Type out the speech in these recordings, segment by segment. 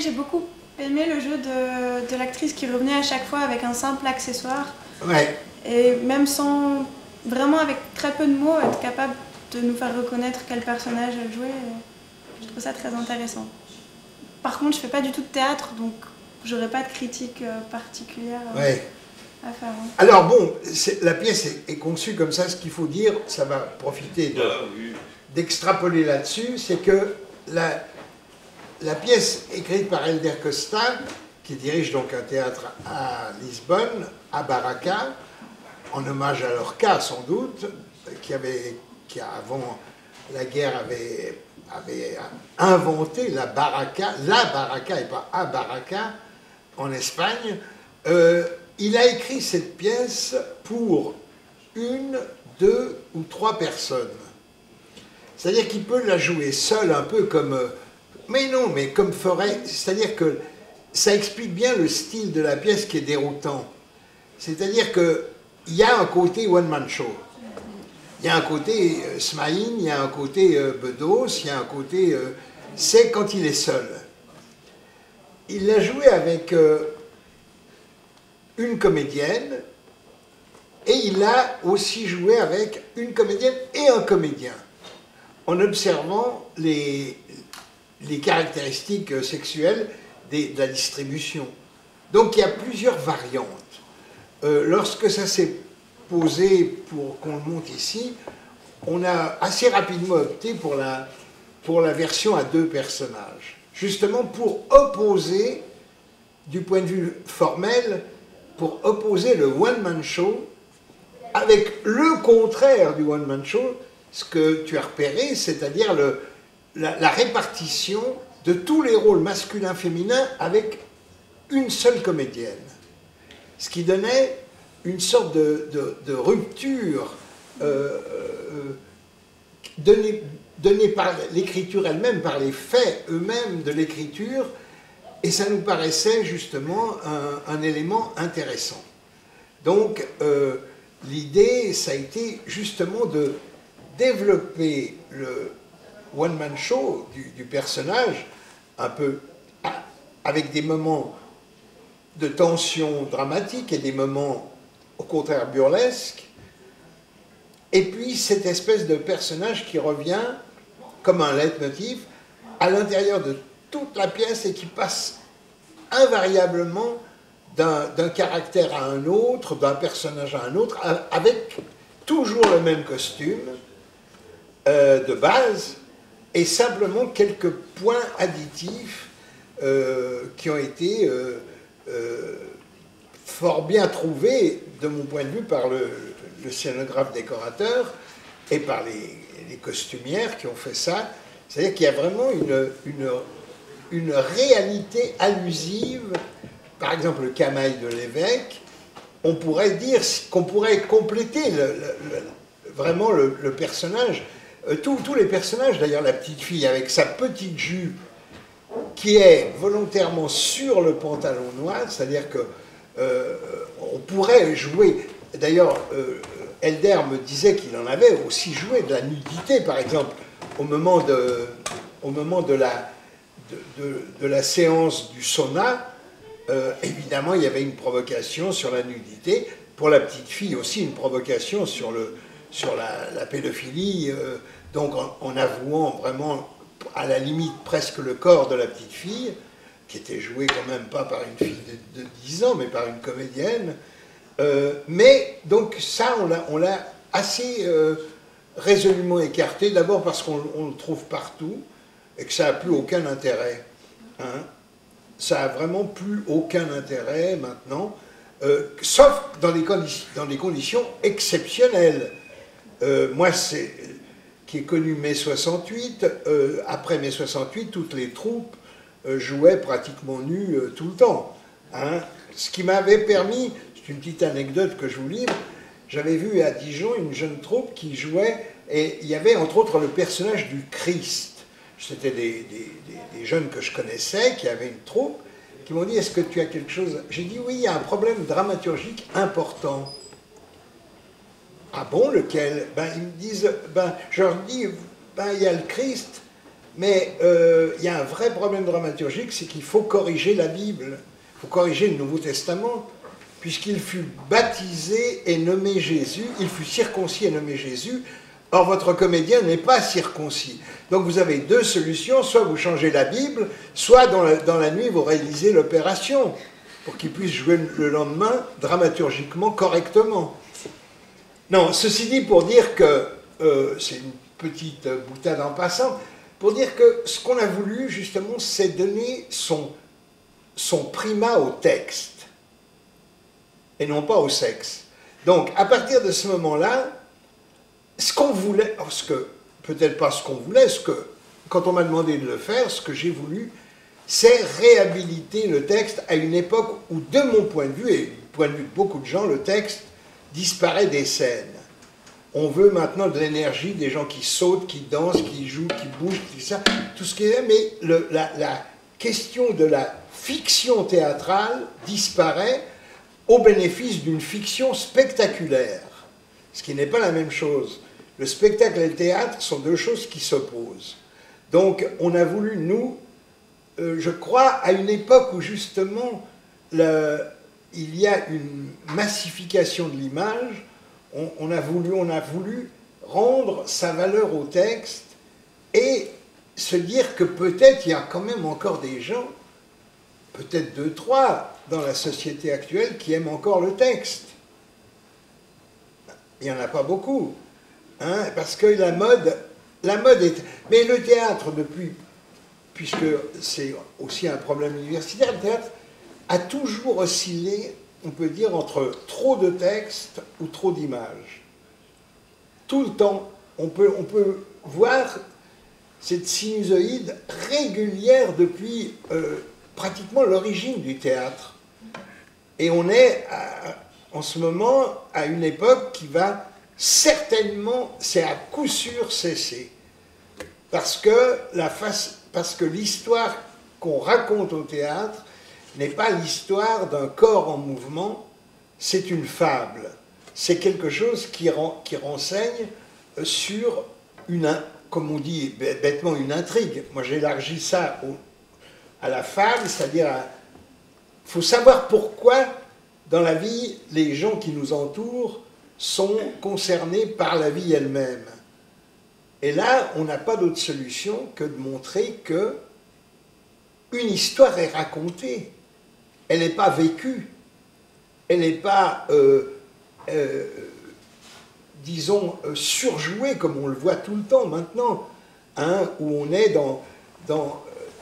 J'ai beaucoup aimé le jeu de l'actrice qui revenait à chaque fois avec un simple accessoire. Ouais. Et même sans, vraiment avec très peu de mots, être capable de nous faire reconnaître quel personnage elle jouait. Je trouve ça très intéressant. Par contre, je fais pas du tout de théâtre, donc j'aurais pas de critique particulière à faire. Hein. Alors bon, la pièce est conçue comme ça. Ce qu'il faut dire, ça va profiter d'extrapoler là-dessus, c'est que la pièce écrite par Helder Costa, qui dirige donc un théâtre à Lisbonne, à Baraka, en hommage à Lorca sans doute, qui avant la guerre avait inventé la baraka et pas à Baraka en Espagne. Il a écrit cette pièce pour 1, 2 ou 3 personnes. C'est-à-dire qu'il peut la jouer seul, un peu comme... mais non, mais comme ferait... C'est-à-dire que ça explique bien le style de la pièce qui est déroutant. C'est-à-dire qu'il y a un côté one-man show. Il y a un côté Smaïn, il y a un côté Bedos, il y a un côté... c'est quand il est seul. Il l'a joué avec une comédienne, et il a aussi joué avec une comédienne et un comédien, en observant les caractéristiques sexuelles de la distribution. Donc il y a plusieurs variantes. Lorsque ça s'est posé pour qu'on le monte ici, on a assez rapidement opté pour la version à 2 personnages, justement pour opposer, du point de vue formel, pour opposer le one-man show avec le contraire du one-man show, ce que tu as repéré, c'est-à-dire la répartition de tous les rôles masculins-féminins avec une seule comédienne. Ce qui donnait une sorte de rupture donnée par l'écriture elle-même, par les faits eux-mêmes de l'écriture, et ça nous paraissait justement un élément intéressant. Donc l'idée, ça a été justement de développer le one-man show du personnage, un peu avec des moments de tension dramatique et des moments au contraire burlesques, et puis cette espèce de personnage qui revient comme un leitmotiv à l'intérieur de toute la pièce et qui passe invariablement d'un caractère à un autre, d'un personnage à un autre, avec toujours le même costume de base, et simplement quelques points additifs qui ont été fort bien trouvés, de mon point de vue, par le scénographe décorateur et par les costumières qui ont fait ça. C'est-à-dire qu'il y a vraiment une réalité allusive. Par exemple, le camail de l'évêque, on pourrait dire qu'on pourrait compléter vraiment le personnage. Tous les personnages, d'ailleurs la petite fille avec sa petite jupe qui est volontairement sur le pantalon noir, c'est-à-dire que on pourrait jouer, d'ailleurs Helder me disait qu'il en avait aussi joué de la nudité, par exemple, au moment de la séance du sauna, évidemment il y avait une provocation sur la nudité, pour la petite fille aussi une provocation sur la pédophilie, donc en avouant vraiment à la limite presque le corps de la petite fille, qui était jouée quand même pas par une fille de 10 ans, mais par une comédienne. Mais donc ça, on l'a assez résolument écarté, d'abord parce qu'on le trouve partout, et que ça n'a plus aucun intérêt. Hein. Ça n'a vraiment plus aucun intérêt maintenant, sauf dans des conditions exceptionnelles. Moi, qui ai connu mai 68, après mai 68, toutes les troupes jouaient pratiquement nues tout le temps. Hein. Ce qui m'avait permis, c'est une petite anecdote que je vous livre, j'avais vu à Dijon une jeune troupe qui jouait, et il y avait entre autres le personnage du Christ. C'était des jeunes que je connaissais, qui avaient une troupe, qui m'ont dit, est-ce que tu as quelque chose? J'ai dit, oui, il y a un problème dramaturgique important. Ah bon, lequel? Ben, ils me disent, ben, je leur dis, ben, il y a le Christ, Mais il y a un vrai problème dramaturgique, c'est qu'il faut corriger la Bible, il faut corriger le Nouveau Testament, puisqu'il fut baptisé et nommé Jésus, il fut circoncis et nommé Jésus. Or, votre comédien n'est pas circoncis. Donc, vous avez deux solutions. Soit vous changez la Bible, soit dans la nuit, vous réalisez l'opération pour qu'il puisse jouer le lendemain dramaturgiquement correctement. Non, ceci dit, pour dire que, c'est une petite boutade en passant, pour dire que ce qu'on a voulu, justement, c'est donner son primat au texte, et non pas au sexe. Donc, à partir de ce moment-là, ce qu'on voulait, peut-être pas ce qu'on voulait, quand on m'a demandé de le faire, ce que j'ai voulu, c'est réhabiliter le texte à une époque où, de mon point de vue, et du point de vue de beaucoup de gens, le texte disparaît des scènes. On veut maintenant de l'énergie, des gens qui sautent, qui dansent, qui jouent, qui bougent, tout ce qui est, mais la question de la fiction théâtrale disparaît au bénéfice d'une fiction spectaculaire, ce qui n'est pas la même chose. Le spectacle et le théâtre sont deux choses qui s'opposent. Donc, on a voulu, nous, je crois, à une époque où justement il y a une massification de l'image, on a voulu rendre sa valeur au texte et se dire que peut-être il y a quand même encore des gens, peut-être 2, 3 dans la société actuelle qui aiment encore le texte. Il n'y en a pas beaucoup. Hein, parce que la mode est... Mais le théâtre, puisque c'est aussi un problème universitaire, le théâtre a toujours oscillé, on peut dire, entre trop de textes ou trop d'images. Tout le temps, on peut voir cette sinusoïde régulière depuis pratiquement l'origine du théâtre. Et on est, en ce moment, à une époque qui va... certainement, c'est à coup sûr cessé. Parce que l'histoire qu'on raconte au théâtre n'est pas l'histoire d'un corps en mouvement, c'est une fable. C'est quelque chose qui renseigne sur comme on dit bêtement, une intrigue. Moi, j'élargis ça à la fable, c'est-à-dire, il faut savoir pourquoi, dans la vie, les gens qui nous entourent sont concernés par la vie elle-même. Et là, on n'a pas d'autre solution que de montrer que une histoire est racontée. Elle n'est pas vécue. Elle n'est pas, disons, surjouée comme on le voit tout le temps maintenant, hein, où on est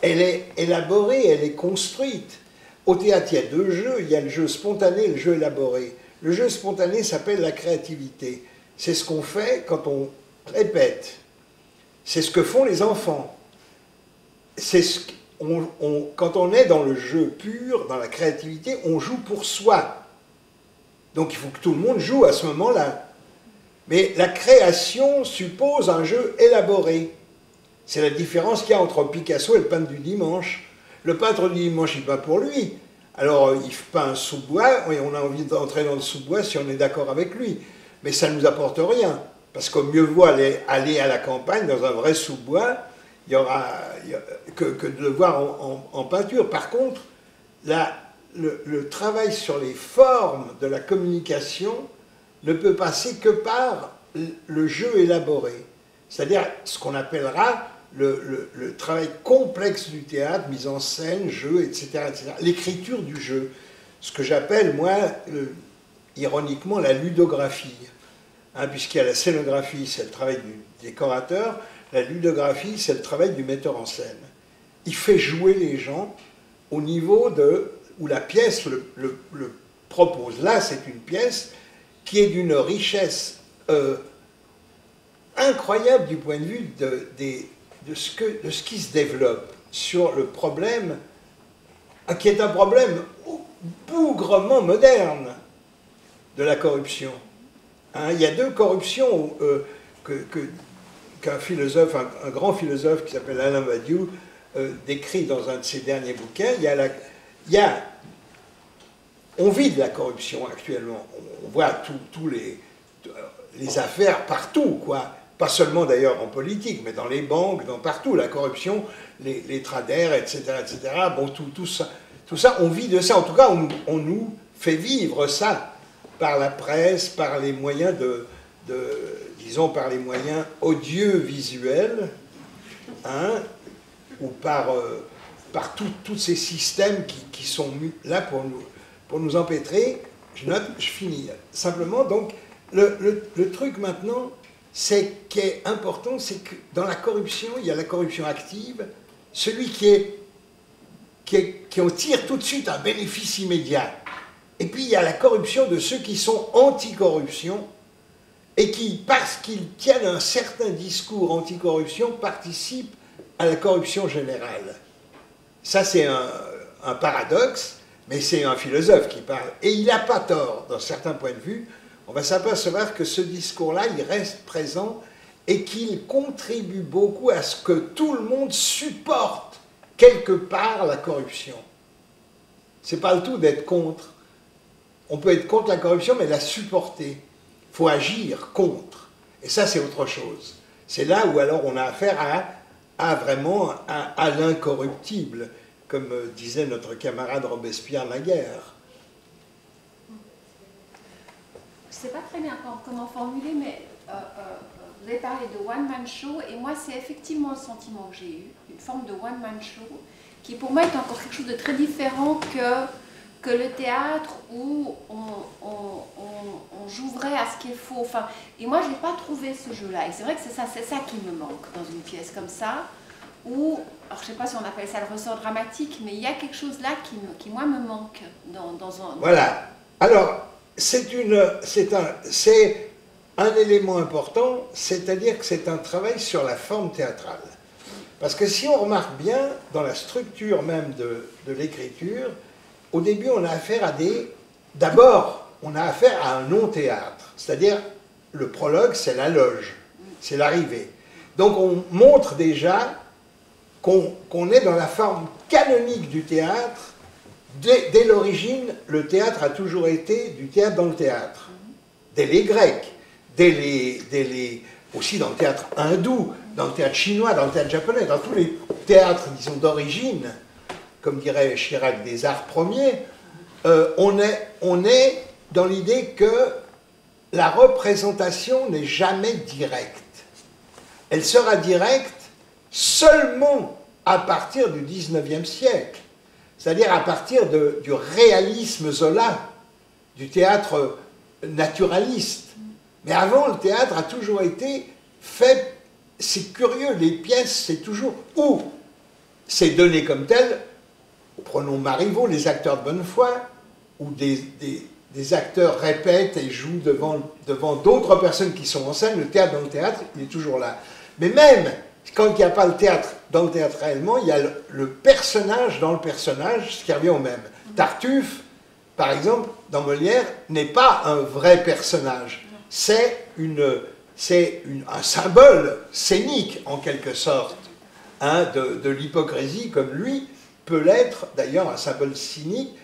elle est élaborée, elle est construite. Au théâtre, il y a deux jeux. Il y a le jeu spontané et le jeu élaboré. Le jeu spontané s'appelle la créativité. C'est ce qu'on fait quand on répète. C'est ce que font les enfants. Quand on est dans le jeu pur, dans la créativité, on joue pour soi. Donc il faut que tout le monde joue à ce moment-là. Mais la création suppose un jeu élaboré. C'est la différence qu'il y a entre Picasso et le peintre du dimanche. Le peintre du dimanche, il peint pour lui. Alors, il peint un sous-bois, et on a envie d'entrer dans le sous-bois si on est d'accord avec lui. Mais ça ne nous apporte rien. Parce qu'au mieux vaut aller à la campagne, dans un vrai sous-bois, que de le voir en peinture. Par contre, le travail sur les formes de la communication ne peut passer que par le jeu élaboré. C'est-à-dire ce qu'on appellera le travail complexe du théâtre, mise en scène, jeu, etc. etc. L'écriture du jeu. Ce que j'appelle, moi, ironiquement, la ludographie. Hein, puisqu'il y a la scénographie, c'est le travail du décorateur, la ludographie, c'est le travail du metteur en scène. Il fait jouer les gens au niveau où la pièce le propose. Là, c'est une pièce qui est d'une richesse incroyable du point de vue de ce qui se développe sur le problème, qui est un problème bougrement moderne de la corruption. Hein, il y a deux corruptions qu'un philosophe, un grand philosophe qui s'appelle Alain Badiou, décrit dans un de ses derniers bouquins. On vit de la corruption actuellement. On voit tous les affaires partout, quoi. pas seulement d'ailleurs en politique, mais dans les banques, dans partout, la corruption, les traders, etc., etc. Bon, tout ça, on vit de ça. En tout cas, on nous fait vivre ça par la presse, par les moyens disons, par les moyens audiovisuels, hein, ou par tous ces systèmes qui sont là pour nous empêtrer. Je note, je finis. Simplement, donc, le truc maintenant, qui est important, c'est que dans la corruption, il y a la corruption active, celui qui en tire tout de suite un bénéfice immédiat. Et puis il y a la corruption de ceux qui sont anti-corruption et qui, parce qu'ils tiennent un certain discours anti-corruption, participent à la corruption générale. Ça, c'est un paradoxe, mais c'est un philosophe qui parle. Et il n'a pas tort, dans certains points de vue. On va s'apercevoir que ce discours-là, il reste présent et qu'il contribue beaucoup à ce que tout le monde supporte quelque part la corruption. C'est pas le tout d'être contre. On peut être contre la corruption, mais la supporter. Il faut agir contre. Et ça, c'est autre chose. C'est là où alors on a affaire vraiment à l'incorruptible, comme disait notre camarade Robespierre naguère. Je ne sais pas très bien comment formuler, mais vous avez parlé de one-man show, et moi, c'est effectivement le sentiment que j'ai eu, une forme de one-man show, qui pour moi est encore quelque chose de très différent que le théâtre où on joue vrai à ce qu'il faut. Enfin, et moi, je n'ai pas trouvé ce jeu-là. Et c'est vrai que c'est ça qui me manque dans une pièce comme ça, où, alors je ne sais pas si on appelle ça le ressort dramatique, mais il y a quelque chose là qui moi, me manque dans un... Voilà. Alors, c'est un élément important, c'est-à-dire que c'est un travail sur la forme théâtrale. Parce que si on remarque bien, dans la structure même de l'écriture, au début, on a affaire à d'abord, on a affaire à un non-théâtre. C'est-à-dire, le prologue, c'est la loge, c'est l'arrivée. Donc, on montre déjà qu'on est dans la forme canonique du théâtre. Dès l'origine, le théâtre a toujours été du théâtre dans le théâtre. Dès les Grecs, aussi dans le théâtre hindou, dans le théâtre chinois, dans le théâtre japonais, dans tous les théâtres, disons, d'origine, comme dirait Chirac, des arts premiers, on est dans l'idée que la représentation n'est jamais directe. Elle sera directe seulement à partir du XIXe siècle, c'est-à-dire à partir du réalisme Zola, du théâtre naturaliste. Mais avant, le théâtre a toujours été fait, c'est curieux, les pièces, c'est toujours où c'est donné comme tel. Prenons Marivaux, les acteurs de bonne foi, où des acteurs répètent et jouent devant d'autres personnes qui sont en scène. Le théâtre dans le théâtre, il est toujours là. Mais même quand il n'y a pas le théâtre dans le théâtre réellement, il y a le personnage dans le personnage, ce qui revient au même. Tartuffe, par exemple, dans Molière, n'est pas un vrai personnage. C'est un symbole scénique, en quelque sorte, hein, de l'hypocrisie, comme lui peut l'être, d'ailleurs, un symbole cynique.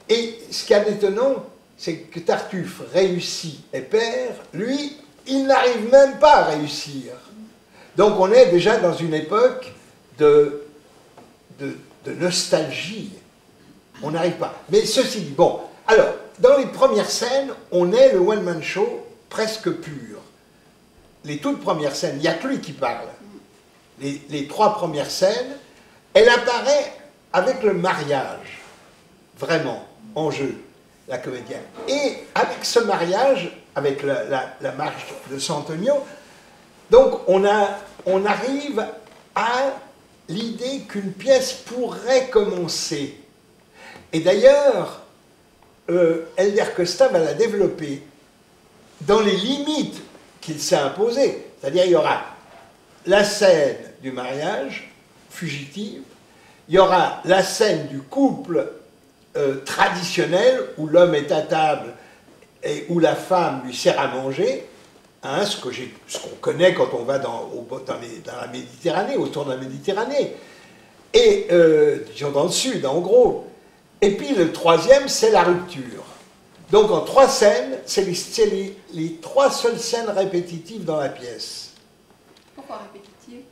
Et ce qui est étonnant, c'est que Tartuffe réussit et perd, lui, il n'arrive même pas à réussir. Donc on est déjà dans une époque de nostalgie. On n'arrive pas. Mais ceci dit, bon, alors, dans les premières scènes, on est le one-man show presque pur. Les toutes premières scènes, il n'y a que lui qui parle. Les trois premières scènes, elle apparaît avec le mariage, vraiment, en jeu, la comédienne. Et avec ce mariage, avec la marche de Sant'Antonio, donc on arrive à l'idée qu'une pièce pourrait commencer. Et d'ailleurs, Helder Costa va la développer dans les limites qu'il s'est imposées. C'est-à-dire, il y aura la scène du mariage, fugitive, il y aura la scène du couple traditionnel, où l'homme est à table et où la femme lui sert à manger, hein, ce qu'on connaît quand on va dans la Méditerranée, autour de la Méditerranée, et disons dans le sud, en gros. Et puis le troisième, c'est la rupture. Donc en trois scènes, c'est les trois seules scènes répétitives dans la pièce. Pourquoi répétitives?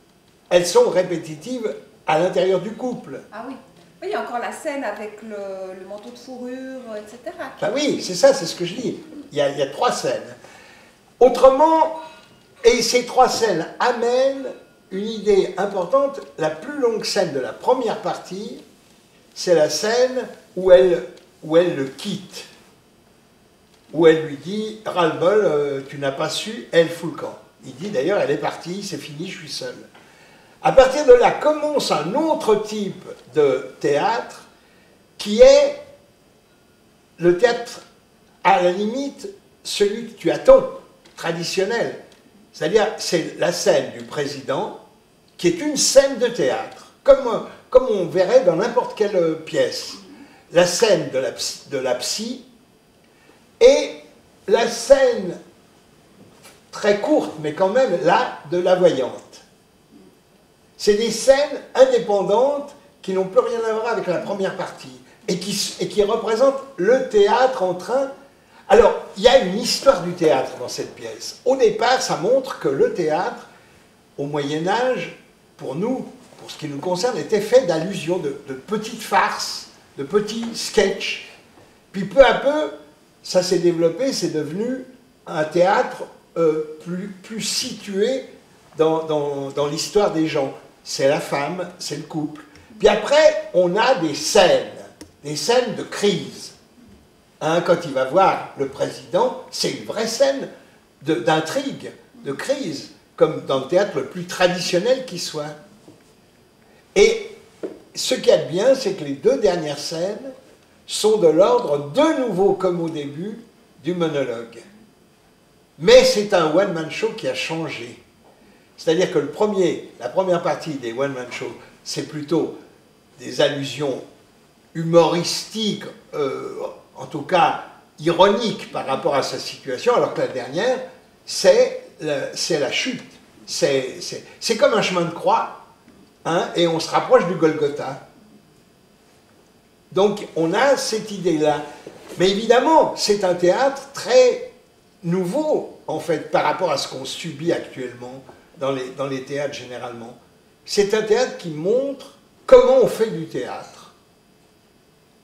Elles sont répétitives à l'intérieur du couple. Ah oui. Oui, il y a encore la scène avec le manteau de fourrure, etc. Ben oui, c'est ça, c'est ce que je dis. Il y a 3 scènes. Autrement, et ces 3 scènes amènent une idée importante. La plus longue scène de la première partie, c'est la scène où elle le quitte. Où elle lui dit « ras-le-bol, tu n'as pas su, elle fout le camp ». Il dit d'ailleurs « elle est partie, c'est fini, je suis seul ». À partir de là commence un autre type de théâtre qui est le théâtre, à la limite, celui que tu attends, traditionnel. C'est-à-dire, c'est la scène du président qui est une scène de théâtre, comme on verrait dans n'importe quelle pièce. La scène de la psy et la scène très courte, mais quand même là, de la voyante. C'est des scènes indépendantes qui n'ont plus rien à voir avec la première partie et qui représentent le théâtre en train... Alors, il y a une histoire du théâtre dans cette pièce. Au départ, ça montre que le théâtre, au Moyen-Âge, pour nous, pour ce qui nous concerne, était fait d'allusions, de petites farces, de petits sketchs. Puis peu à peu, ça s'est développé, c'est devenu un théâtre plus situé dans l'histoire des gens. C'est la femme, c'est le couple. Puis après, on a des scènes de crise. Hein, quand il va voir le président, c'est une vraie scène d'intrigue, de crise, comme dans le théâtre le plus traditionnel qui soit. Et ce qu'il y a de bien, c'est que les 2 dernières scènes sont de l'ordre, de nouveau comme au début, du monologue. Mais c'est un one-man show qui a changé. C'est-à-dire que la première partie des one-man shows, c'est plutôt des allusions humoristiques, en tout cas ironiques par rapport à sa situation, alors que la dernière, c'est la chute. C'est comme un chemin de croix, hein, et on se rapproche du Golgotha. Donc on a cette idée-là. Mais évidemment, c'est un théâtre très nouveau, en fait, par rapport à ce qu'on subit actuellement dans les théâtres généralement. C'est un théâtre qui montre comment on fait du théâtre.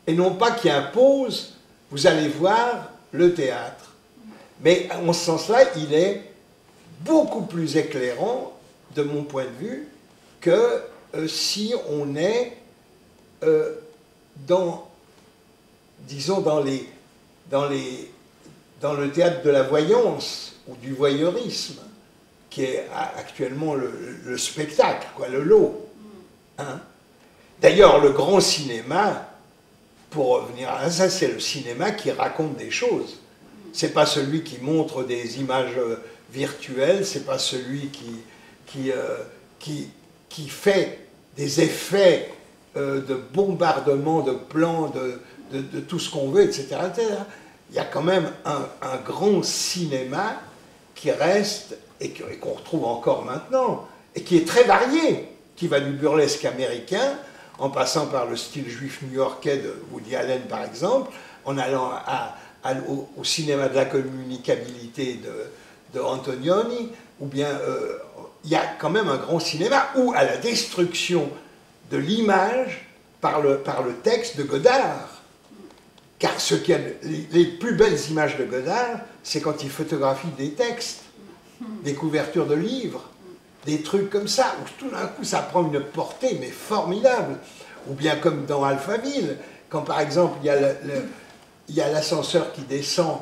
Et non pas qui impose, vous allez voir le théâtre. Mais en ce sens-là, il est beaucoup plus éclairant, de mon point de vue, que si on est disons, dans le théâtre de la voyance ou du voyeurisme, qui est actuellement le spectacle, quoi, le lot. Hein? D'ailleurs, le grand cinéma, pour revenir à ça, c'est le cinéma qui raconte des choses. C'est pas celui qui montre des images virtuelles, c'est pas celui qui fait des effets de bombardement, de plans, de tout ce qu'on veut, etc., etc. Il y a quand même un grand cinéma qui reste et qu'on retrouve encore maintenant, et qui est très varié, qui va du burlesque américain, en passant par le style juif new-yorkais de Woody Allen, par exemple, en allant au cinéma de la communicabilité de Antonioni, ou bien il y a quand même un grand cinéma, ou à la destruction de l'image par le texte de Godard. Car les plus belles images de Godard, c'est quand il photographie des textes, des couvertures de livres, des trucs comme ça, où tout d'un coup ça prend une portée mais formidable. Ou bien comme dans Alphaville, quand par exemple il y a l'ascenseur qui descend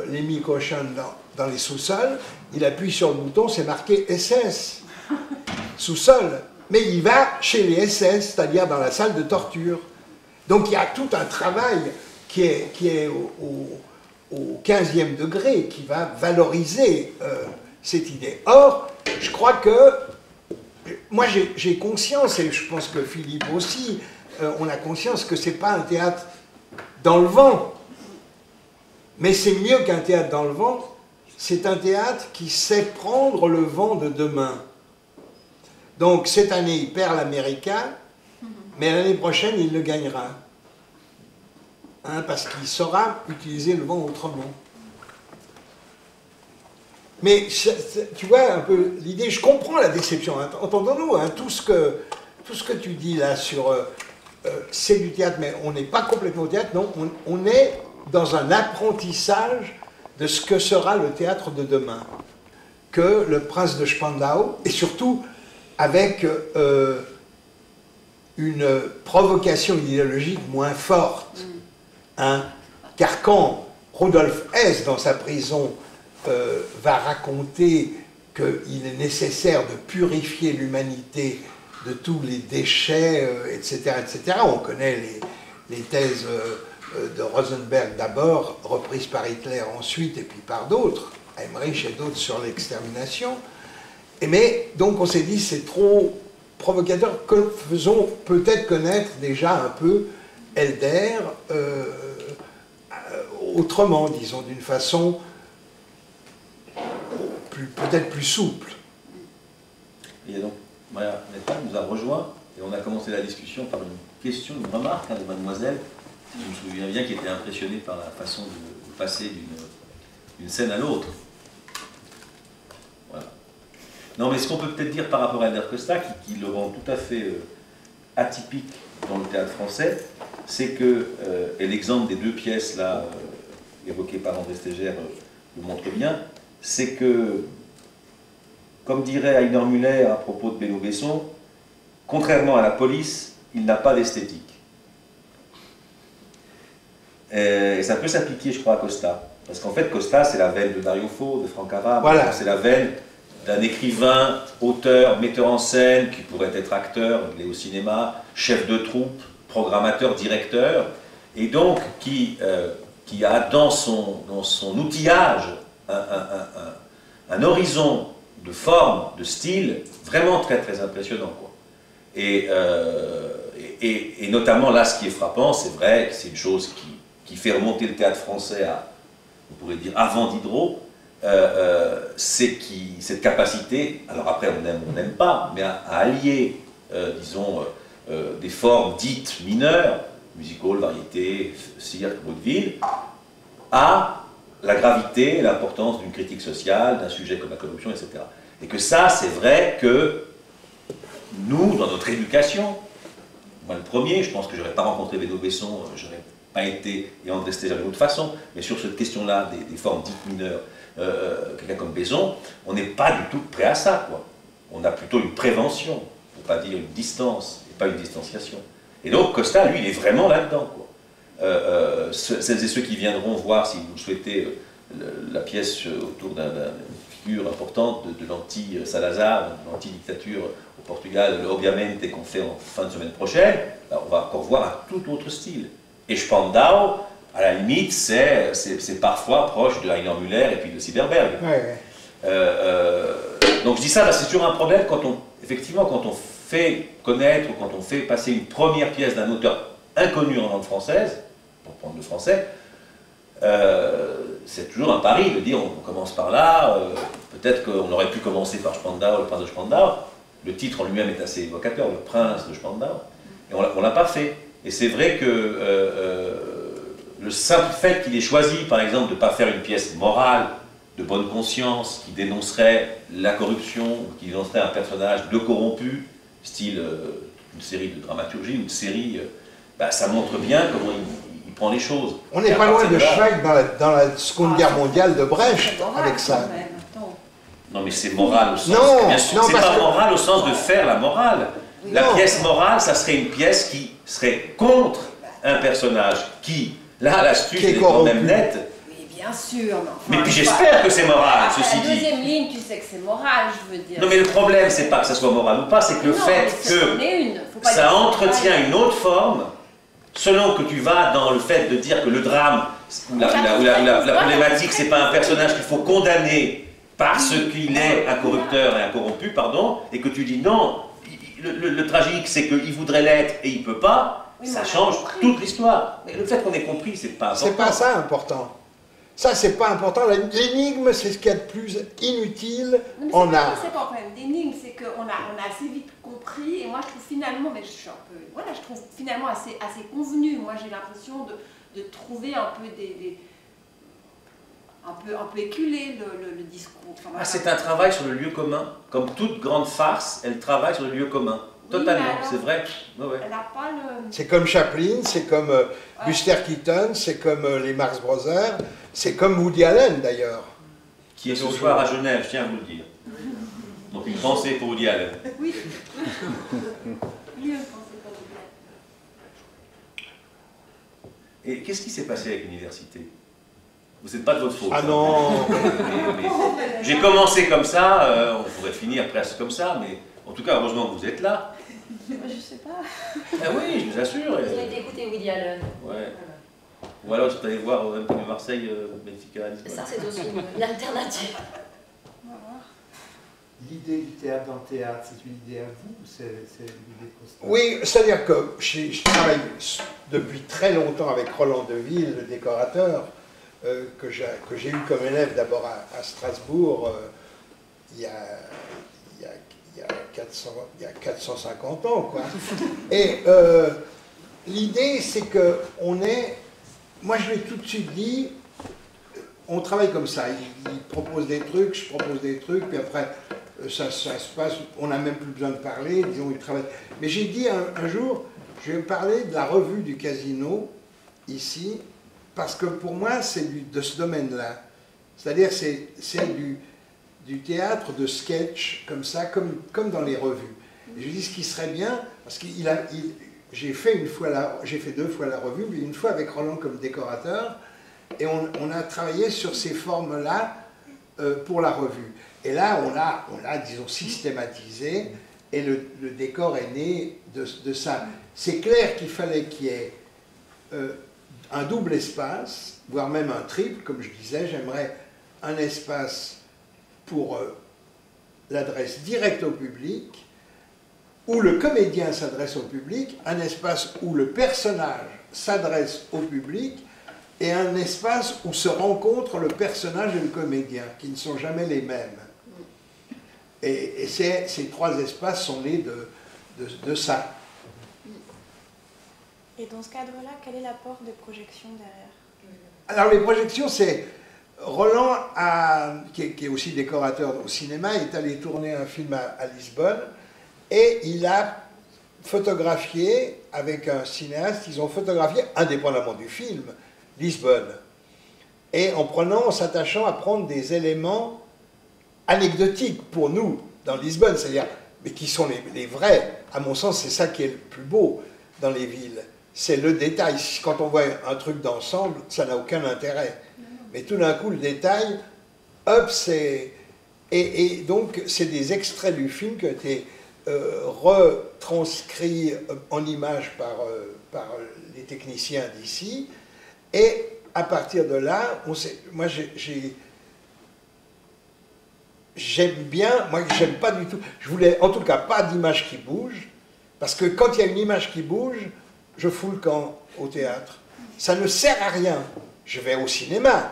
les microchaînes dans les sous-sols, il appuie sur le bouton, c'est marqué SS, sous-sol. Mais il va chez les SS, c'est-à-dire dans la salle de torture. Donc il y a tout un travail qui est au 15e degré, qui va valoriser cette idée. Or, je crois que, moi j'ai conscience, et je pense que Philippe aussi, on a conscience que ce n'est pas un théâtre dans le vent. Mais c'est mieux qu'un théâtre dans le vent, c'est un théâtre qui sait prendre le vent de demain. Donc cette année, il perd l'Américain, mais l'année prochaine, il le gagnera. Hein, parce qu'il saura utiliser le vent autrement. Mais tu vois un peu l'idée, je comprends la déception, hein, entendons-nous, hein, tout ce que tu dis là sur c'est du théâtre, mais on n'est pas complètement au théâtre, non, on est dans un apprentissage de ce que sera le théâtre de demain, que le Prince de Spandau, et surtout avec une provocation idéologique moins forte, hein, car quand Rudolf Hess, dans sa prison, va raconter qu'il est nécessaire de purifier l'humanité de tous les déchets, etc., etc. On connaît les thèses de Rosenberg d'abord, reprises par Hitler ensuite, et puis par d'autres, Emmerich et d'autres sur l'extermination. Mais donc on s'est dit, c'est trop provocateur, faisons peut-être connaître déjà un peu Helder autrement, disons, d'une façon peut-être plus souple. Et donc, Maria Nettmann nous a rejoint et on a commencé la discussion par une question, une remarque de mademoiselle, si je me souviens bien, qui était impressionnée par la façon de passer d'une scène à l'autre. Voilà. Non, mais ce qu'on peut peut-être dire par rapport à Helder Costa, qui le rend tout à fait atypique dans le théâtre français, c'est que, et l'exemple des deux pièces là, évoquées par André Stégère le montre bien, c'est que, comme dirait Heiner Müller à propos de Benoît Besson, contrairement à la police, il n'a pas d'esthétique. Et ça peut s'appliquer, je crois, à Costa. Parce qu'en fait, Costa, c'est la veine de Dario Fo, de Frank Arab, voilà. C'est la veine d'un écrivain, auteur, metteur en scène, qui pourrait être acteur, il est au cinéma, chef de troupe, programmateur, directeur, et donc qui a dans son outillage un horizon de forme, de style, vraiment très très impressionnant, quoi. Et notamment là, ce qui est frappant, c'est vrai que c'est une chose qui fait remonter le théâtre français à, on pourrait dire, avant Diderot, c'est cette capacité, alors après on aime ou on n'aime pas, mais à allier, disons, des formes dites mineures, musical, variété, cirque, vaudeville, à la gravité et l'importance d'une critique sociale, d'un sujet comme la corruption, etc. Et que ça, c'est vrai que nous, dans notre éducation, moi le premier, je pense que je n'aurais pas rencontré Benoît Besson, je n'aurais pas été, et André Stégère d'une autre façon, mais sur cette question-là, des formes dites mineures, quelqu'un comme Besson, on n'est pas du tout prêt à ça, quoi. On a plutôt une prévention, pour ne pas dire une distance, et pas une distanciation. Et donc Costa, lui, il est vraiment là-dedans, quoi. Celles et ceux qui viendront voir, si vous le souhaitez, la pièce autour d'une figure importante de l'anti-Salazar, de l'anti-dictature au Portugal, le Obviamente, qu'on fait en fin de semaine prochaine, là, on va encore voir un tout autre style. Et Spandau, à la limite, c'est parfois proche de Heiner Müller et puis de Silberberg. Ouais. Donc je dis ça, c'est toujours un problème effectivement, quand on fait connaître ou quand on fait passer une première pièce d'un auteur inconnu en langue française, pour prendre le français, c'est toujours un pari de dire on commence par là, peut-être qu'on aurait pu commencer par Spandau, le prince de Spandau, le titre en lui-même est assez évocateur, le prince de Spandau, et on ne l'a pas fait. Et c'est vrai que le simple fait qu'il ait choisi, par exemple, de ne pas faire une pièce morale, de bonne conscience, qui dénoncerait la corruption, qui dénoncerait un personnage de corrompu, style une série de dramaturgie, une série, bah, ça montre bien comment il prend les choses. On n'est pas loin de Schweig dans la Seconde Guerre mondiale de Brecht, avec ça. Non, mais c'est moral au sens. Non, bien sûr, c'est pas moral au sens de faire la morale. La pièce morale, ça serait une pièce qui serait contre un personnage qui, là, l'astuce est quand même nette. Oui, bien sûr. Mais puis j'espère que c'est moral, ceci dit. La deuxième ligne, tu sais que c'est moral, je veux dire. Non, mais le problème, c'est pas que ça soit moral ou pas, c'est que le fait que ça entretient une autre forme, selon que tu vas dans le fait de dire que le drame, ou la problématique, c'est pas un personnage qu'il faut condamner parce qu'il est un corrupteur et un corrompu, pardon, et que tu dis non, le tragique, c'est qu'il voudrait l'être et il peut pas, ça change toute l'histoire. Mais le fait qu'on ait compris, c'est pas important. C'est pas ça important. Ça, c'est pas important. L'énigme, c'est ce qu'il y a de plus inutile en art. C'est pas un problème d'énigme, c'est qu'on a assez vite compris, et moi je trouve finalement, mais je suis un peu, voilà, je trouve finalement assez convenu. Moi j'ai l'impression de trouver un peu un peu éculé le discours. Enfin, voilà. C'est un travail sur le lieu commun. Comme toute grande farce, elle travaille sur le lieu commun. Totalement, alors, c'est vrai. Ouais. Elle n'a pas le... C'est comme Chaplin, c'est comme Buster Keaton, c'est comme les Marx Brothers, c'est comme Woody Allen d'ailleurs. Qui est ce soir à Genève, je tiens à vous le dire. Donc une pensée pour Woody Allen. Oui. Lui, une pensée pour Woody Allen. Et qu'est-ce qui s'est passé avec l'université? Vous n'êtes pas de votre faute. Ah non. Mais j'ai commencé comme ça, on pourrait finir presque comme ça, mais en tout cas, heureusement que vous êtes là. Je sais pas. Ah oui, je vous assure. Vous avez écouté Woody Allen. Ouais. Ou alors, vous allez voir Olympique de Marseille, Benfica, Lisbonne. Ça, c'est aussi une alternative. On va voir. L'idée du théâtre dans le théâtre, c'est une idée à vous ou c'est une idée postale? Oui, c'est-à-dire que je travaille depuis très longtemps avec Roland Deville, le décorateur, que j'ai eu comme élève d'abord à Strasbourg il y a 450 ans, quoi. Et l'idée, c'est que moi je l'ai tout de suite dit, on travaille comme ça, il propose des trucs, je propose des trucs, puis après ça se passe, on n'a même plus besoin de parler, disons, il travaille. Mais j'ai dit un jour, je vais parler de la revue du Casino, ici, parce que pour moi, c'est de ce domaine-là. C'est-à-dire, c'est du théâtre de sketch, comme ça, comme dans les revues. Et je dis ce qui serait bien, parce que j'ai fait 2 fois la revue, mais une fois avec Roland comme décorateur, et on a travaillé sur ces formes-là pour la revue. Et là, on l'a, disons, systématisé, et le décor est né de ça. C'est clair qu'il fallait qu'il y ait un double espace, voire même un triple, comme je disais. J'aimerais un espace pour l'adresse directe au public, où le comédien s'adresse au public, un espace où le personnage s'adresse au public, et un espace où se rencontrent le personnage et le comédien, qui ne sont jamais les mêmes. Et ces 3 espaces sont nés de ça. Et dans ce cadre-là, quel est l'apport des projections derrière? Alors les projections, c'est... Roland, qui est aussi décorateur au cinéma, est allé tourner un film à Lisbonne, et il a photographié, avec un cinéaste, ils ont photographié, indépendamment du film, Lisbonne. Et en s'attachant à prendre des éléments anecdotiques pour nous, dans Lisbonne, c'est-à-dire, mais qui sont les vrais. À mon sens, c'est ça qui est le plus beau dans les villes. C'est le détail. Quand on voit un truc d'ensemble, ça n'a aucun intérêt. Mais tout d'un coup, le détail, hop, c'est... Et donc, c'est des extraits du film qui ont été retranscrits en images par les techniciens d'ici. Et à partir de là, moi, j'aime bien, moi, j'aime pas du tout... Je voulais, en tout cas, pas d'image qui bouge, parce que quand il y a une image qui bouge, je fous le camp au théâtre. Ça ne sert à rien. Je vais au cinéma,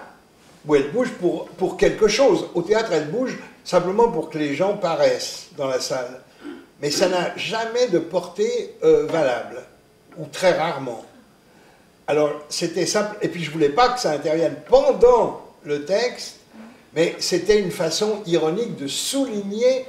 où elle bouge pour quelque chose. Au théâtre, elle bouge simplement pour que les gens paraissent dans la salle. Mais ça n'a jamais de portée valable, ou très rarement. Alors, c'était simple. Et puis, je ne voulais pas que ça intervienne pendant le texte, mais c'était une façon ironique de souligner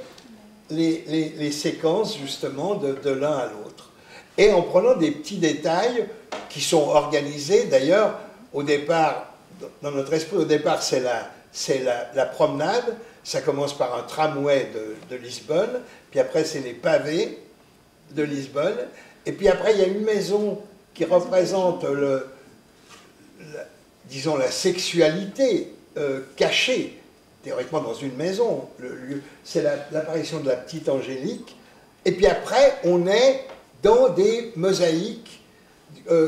les séquences, justement, de l'un à l'autre. Et en prenant des petits détails qui sont organisés, d'ailleurs, au départ, dans notre esprit, au départ, c'est la promenade. Ça commence par un tramway de Lisbonne, puis après, c'est les pavés de Lisbonne, et puis après, il y a une maison qui représente, disons, la sexualité cachée, théoriquement dans une maison. C'est l'apparition de la petite Angélique, et puis après, on est dans des mosaïques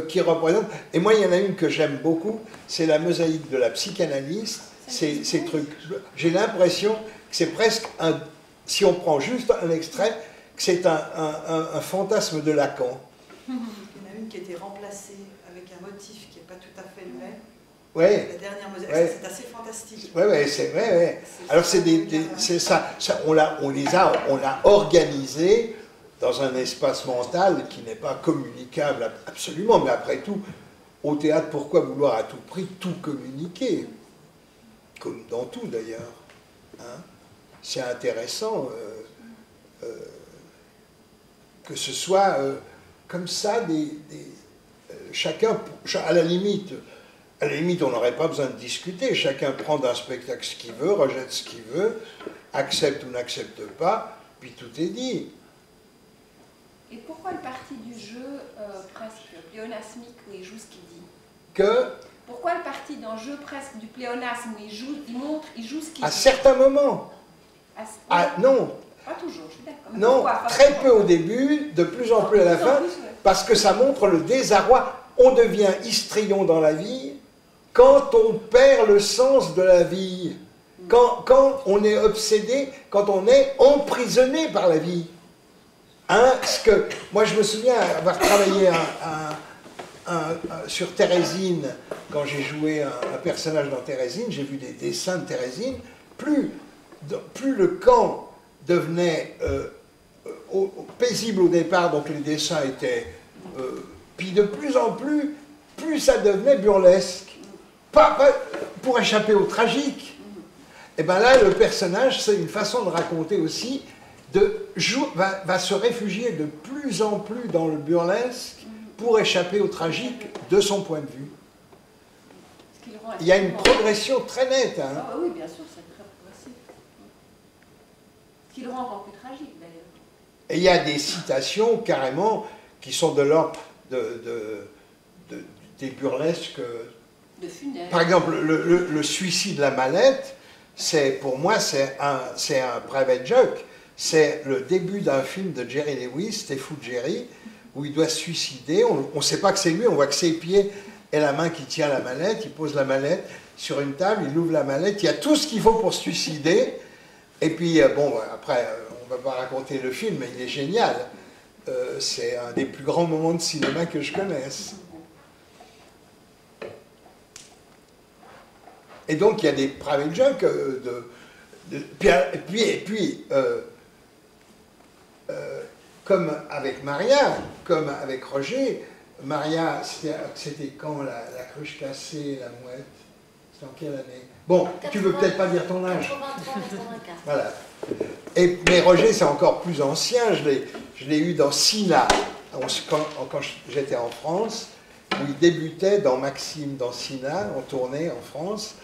qui représentent... Et moi, il y en a une que j'aime beaucoup, c'est la mosaïque de la psychanalyste. Ces trucs... J'ai l'impression que c'est presque un... Si on prend juste un extrait, que c'est un fantasme de Lacan. Il y en a une qui a été remplacée avec un motif qui n'est pas tout à fait le même. Ouais. La dernière mosaïque, Ouais. c'est assez fantastique. Oui, ouais, c'est vrai. Ouais. Alors, c'est ça. On l'a organisé dans un espace mental qui n'est pas communicable absolument, mais après tout, au théâtre, pourquoi vouloir à tout prix tout communiquer? comme dans tout d'ailleurs. Hein. C'est intéressant que ce soit comme ça, chacun, à la limite, on n'aurait pas besoin de discuter, chacun prend d'un spectacle ce qu'il veut, rejette ce qu'il veut, accepte ou n'accepte pas, puis tout est dit. Et pourquoi le parti du jeu presque pléonasmique où il joue ce qu'il dit? Pourquoi le parti d'un jeu presque du pléonasme où il joue ce qu'il dit? À certains moments. Non. Pas toujours, je suis d'accord. Non, très peu au début, de plus en plus à la fin, parce que ça montre le désarroi. On devient histrion dans la vie quand on perd le sens de la vie, quand on est obsédé, quand on est emprisonné par la vie. Hein, moi, je me souviens avoir travaillé sur Thérésine, quand j'ai joué un personnage dans Thérésine, j'ai vu des dessins de Thérésine, plus le camp devenait paisible au départ, donc les dessins étaient... puis de plus en plus, plus ça devenait burlesque. Pas pour échapper au tragique. Et bien là, le personnage, c'est une façon de raconter aussi, va se réfugier de plus en plus dans le burlesque pour échapper au tragique de son point de vue. Il y a une progression très nette. Hein. Ah oui, bien sûr, c'est très progressif. Ce qui le rend encore plus tragique, d'ailleurs. Et il y a des citations, carrément, qui sont de l'ordre des burlesques. De funèbres. Par exemple, le suicide de la mallette, pour moi, c'est un private joke. C'est le début d'un film de Jerry Lewis, T'es fou de Jerry, où il doit se suicider. On ne sait pas que c'est lui, on voit que ses pieds et la main qui tient la mallette. Il pose la mallette sur une table, il ouvre la mallette. Il y a tout ce qu'il faut pour se suicider. Et puis, bon, après, on ne va pas raconter le film, mais il est génial. C'est un des plus grands moments de cinéma que je connaisse. Et donc, il y a des private jokes comme avec Maria, comme avec Roger. Maria, c'était quand la cruche cassée, la mouette? C'était en quelle année? Bon, tu veux peut-être pas dire ton âge. 83, 84. Voilà. Mais Roger, c'est encore plus ancien. Je l'ai eu dans Sina, quand j'étais en France, où il débutait dans Maxime, dans Sina, on tournait en France.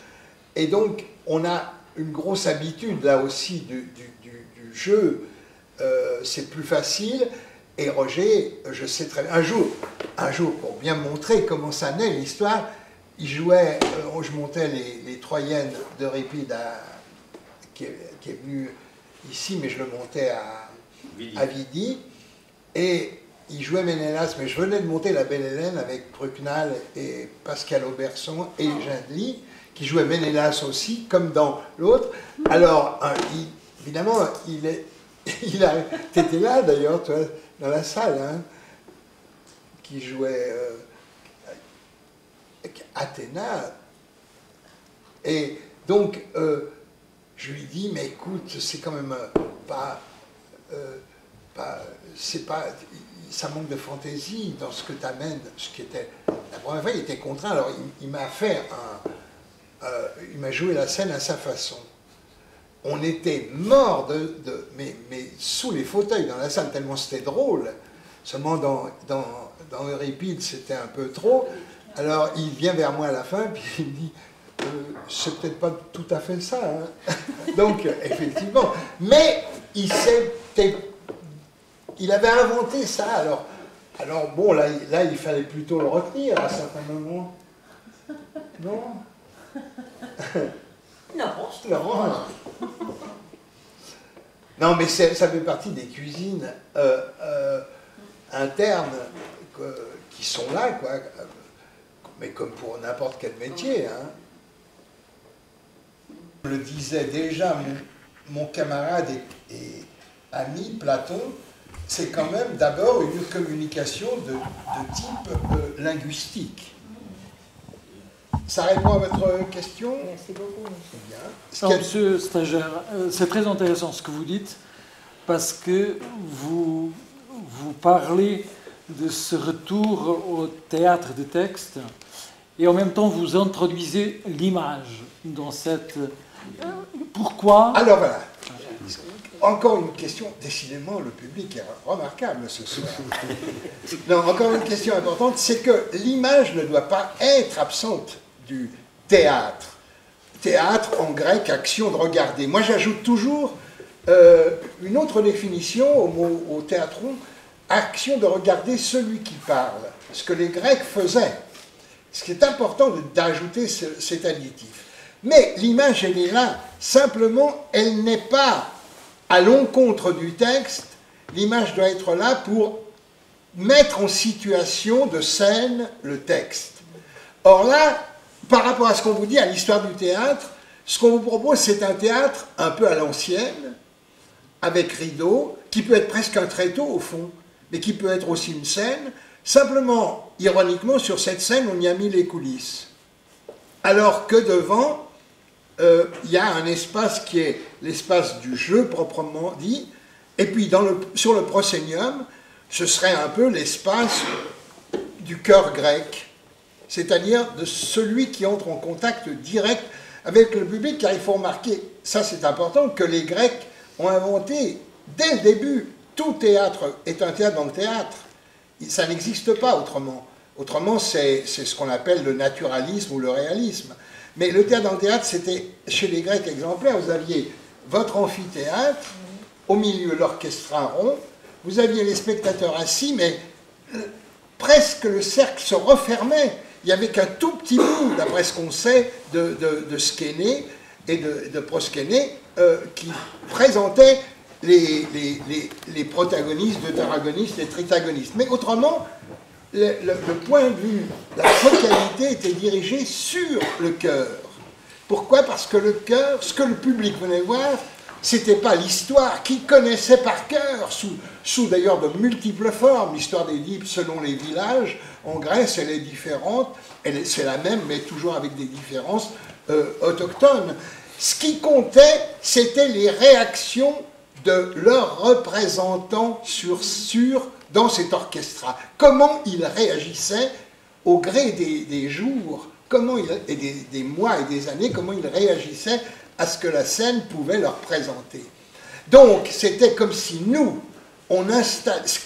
Et donc, on a une grosse habitude, là aussi, du jeu. C'est plus facile. Et Roger, je sais très bien, un jour, pour bien montrer comment ça naît l'histoire, il jouait, je montais les Troyennes d'Euripide qui est venu ici, mais je le montais à Vidi. Et il jouait Ménélas, mais je venais de monter La Belle Hélène avec Brucknal et Pascal Auberson et Gindely, qui jouait Ménélas aussi, comme dans l'autre. Alors, évidemment, t'étais là d'ailleurs, toi, dans la salle, hein, qui jouait Athéna. Et donc, je lui dis, mais écoute, c'est quand même ça manque de fantaisie dans ce que tu amènes, ce qui était... La première fois, il était contraint, alors il m'a fait il m'a joué la scène à sa façon. On était morts mais sous les fauteuils dans la salle, tellement c'était drôle. Seulement dans Euripide, c'était un peu trop. Alors il vient vers moi à la fin, puis il me dit, c'est peut-être pas tout à fait ça. Hein. Donc, effectivement. Mais il avait inventé ça. Alors bon, là, il fallait plutôt le retenir à certains moments. Non? Non. Non, mais ça fait partie des cuisines internes qui sont là, quoi. Mais comme pour n'importe quel métier. Hein. Je le disais déjà, mon camarade et ami Platon, c'est quand même d'abord une communication de type linguistique. Ça répond à votre question? Merci beaucoup. C'est bien. Monsieur Stagère, c'est très intéressant ce que vous dites, parce que vous parlez de ce retour au théâtre de texte, et en même temps vous introduisez l'image dans cette... Pourquoi? Alors voilà. Encore une question, décidément le public est remarquable ce soir. Non, encore une question importante, c'est que l'image ne doit pas être absente du théâtre. Théâtre en grec, action de regarder. Moi j'ajoute toujours une autre définition au théatron, action de regarder celui qui parle. Ce que les Grecs faisaient. Ce qui est important d'ajouter cet additif. Mais l'image, elle est là. Simplement, elle n'est pas à l'encontre du texte. L'image doit être là pour mettre en situation de scène le texte. Or là, par rapport à ce qu'on vous dit à l'histoire du théâtre, ce qu'on vous propose, c'est un théâtre un peu à l'ancienne, avec rideau, qui peut être presque un tréteau au fond, mais qui peut être aussi une scène. Simplement, ironiquement, sur cette scène, on y a mis les coulisses. Alors que devant, il y a un espace qui est l'espace du jeu proprement dit, et puis sur le proscénium, ce serait un peu l'espace du chœur grec, c'est-à-dire de celui qui entre en contact direct avec le public, car il faut remarquer, ça c'est important, que les Grecs ont inventé, dès le début, tout théâtre est un théâtre dans le théâtre. Ça n'existe pas autrement. Autrement, c'est ce qu'on appelle le naturalisme ou le réalisme. Mais le théâtre dans le théâtre, c'était, chez les Grecs exemplaires, vous aviez votre amphithéâtre, au milieu l'orchestre rond, vous aviez les spectateurs assis, mais presque le cercle se refermait. Il n'y avait qu'un tout petit bout, d'après ce qu'on sait, de Scéné et de Proskéné, qui présentait les protagonistes, deutéragonistes et tritagonistes. Mais autrement, le point de vue, la focalité était dirigée sur le chœur. Pourquoi? Parce que le chœur, ce que le public venait voir, c'était pas l'histoire qu'il connaissait par cœur, sous d'ailleurs de multiples formes. L'histoire d'Édipe, selon les villages, en Grèce, elle est différente, c'est la même, mais toujours avec des différences autochtones. Ce qui comptait, c'était les réactions de leurs représentants dans cet orchestra. Comment ils réagissaient au gré des jours, et des mois et des années, comment ils réagissaient à ce que la scène pouvait leur présenter. Donc, c'était comme si nous,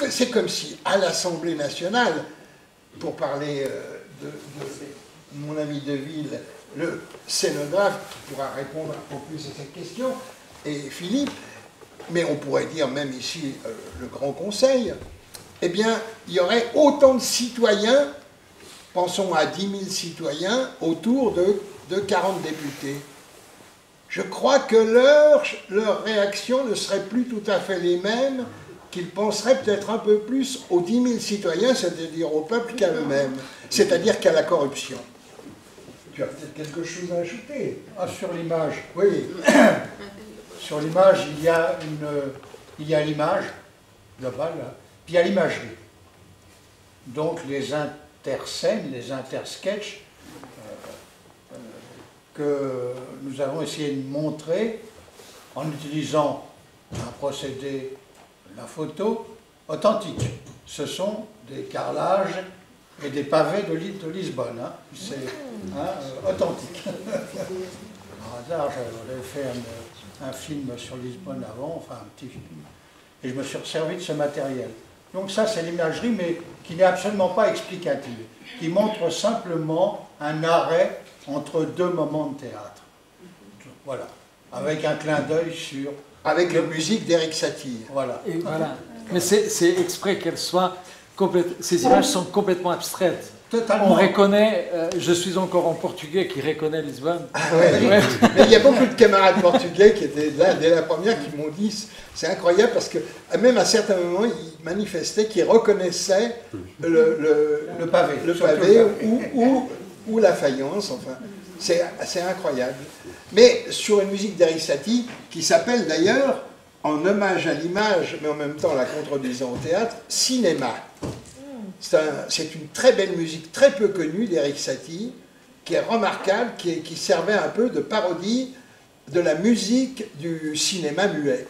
c'est comme si à l'Assemblée nationale, pour parler de mon ami Deville, le scénographe qui pourra répondre au plus à cette question, et Philippe, mais on pourrait dire même ici le Grand Conseil, eh bien, il y aurait autant de citoyens, pensons à 10 000 citoyens, autour de 40 députés. Je crois que leur réaction ne serait plus tout à fait les mêmes, qu'ils penseraient peut-être un peu plus aux 10 000 citoyens, c'est-à-dire au peuple qu'à eux-mêmes, c'est-à-dire qu'à la corruption. Tu as peut-être quelque chose à ajouter? Ah, sur l'image. Oui. Sur l'image, il y a l'image globale, puis il y a l'imagerie. Donc les interscènes, les intersketchs que nous avons essayé de montrer en utilisant un procédé, la photo, authentique. Ce sont des carrelages et des pavés de Lisbonne. Hein. C'est authentique. Par hasard, j'avais fait un film sur Lisbonne avant, enfin un petit film, et je me suis servi de ce matériel. Donc ça, c'est l'imagerie, mais qui n'est absolument pas explicative, qui montre simplement un arrêt entre deux moments de théâtre. Voilà, avec un clin d'œil sur... Avec la musique d'Éric Satie. Voilà. Et voilà. Mais c'est exprès qu'elles soient ces images sont complètement abstraites. Totalement. On reconnaît, je suis encore en portugais qui reconnaît Lisbonne. Ah ouais. Ouais. Mais il y a beaucoup de camarades portugais qui étaient là dès la première qui m'ont dit, c'est incroyable parce que même à certains moments, ils manifestaient qu'ils reconnaissaient le pavé ou la faïence, enfin, c'est incroyable. Mais sur une musique d'Éric Satie, qui s'appelle d'ailleurs, en hommage à l'image, mais en même temps la contredisant au théâtre, Cinéma. C'est une très belle musique, très peu connue d'Éric Satie, qui est remarquable, qui servait un peu de parodie de la musique du cinéma muet.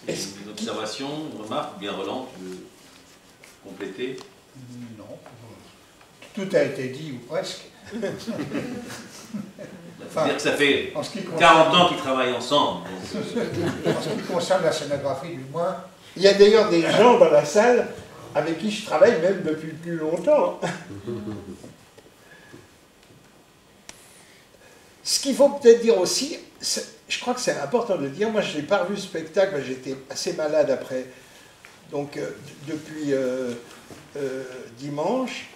Est-ce qu'il y a une observation, une remarque, bien Roland, tu veux compléter? Non. Tout a été dit, ou presque. Enfin, dire que ça fait en ce qui concerne, 40 ans qu'ils travaillent ensemble. En ce qui concerne la scénographie, du moins. Il y a d'ailleurs des gens dans la salle avec qui je travaille même depuis plus longtemps. Ce qu'il faut peut-être dire aussi, je crois que c'est important de le dire, moi je n'ai pas revu le spectacle, j'étais assez malade après, donc depuis dimanche,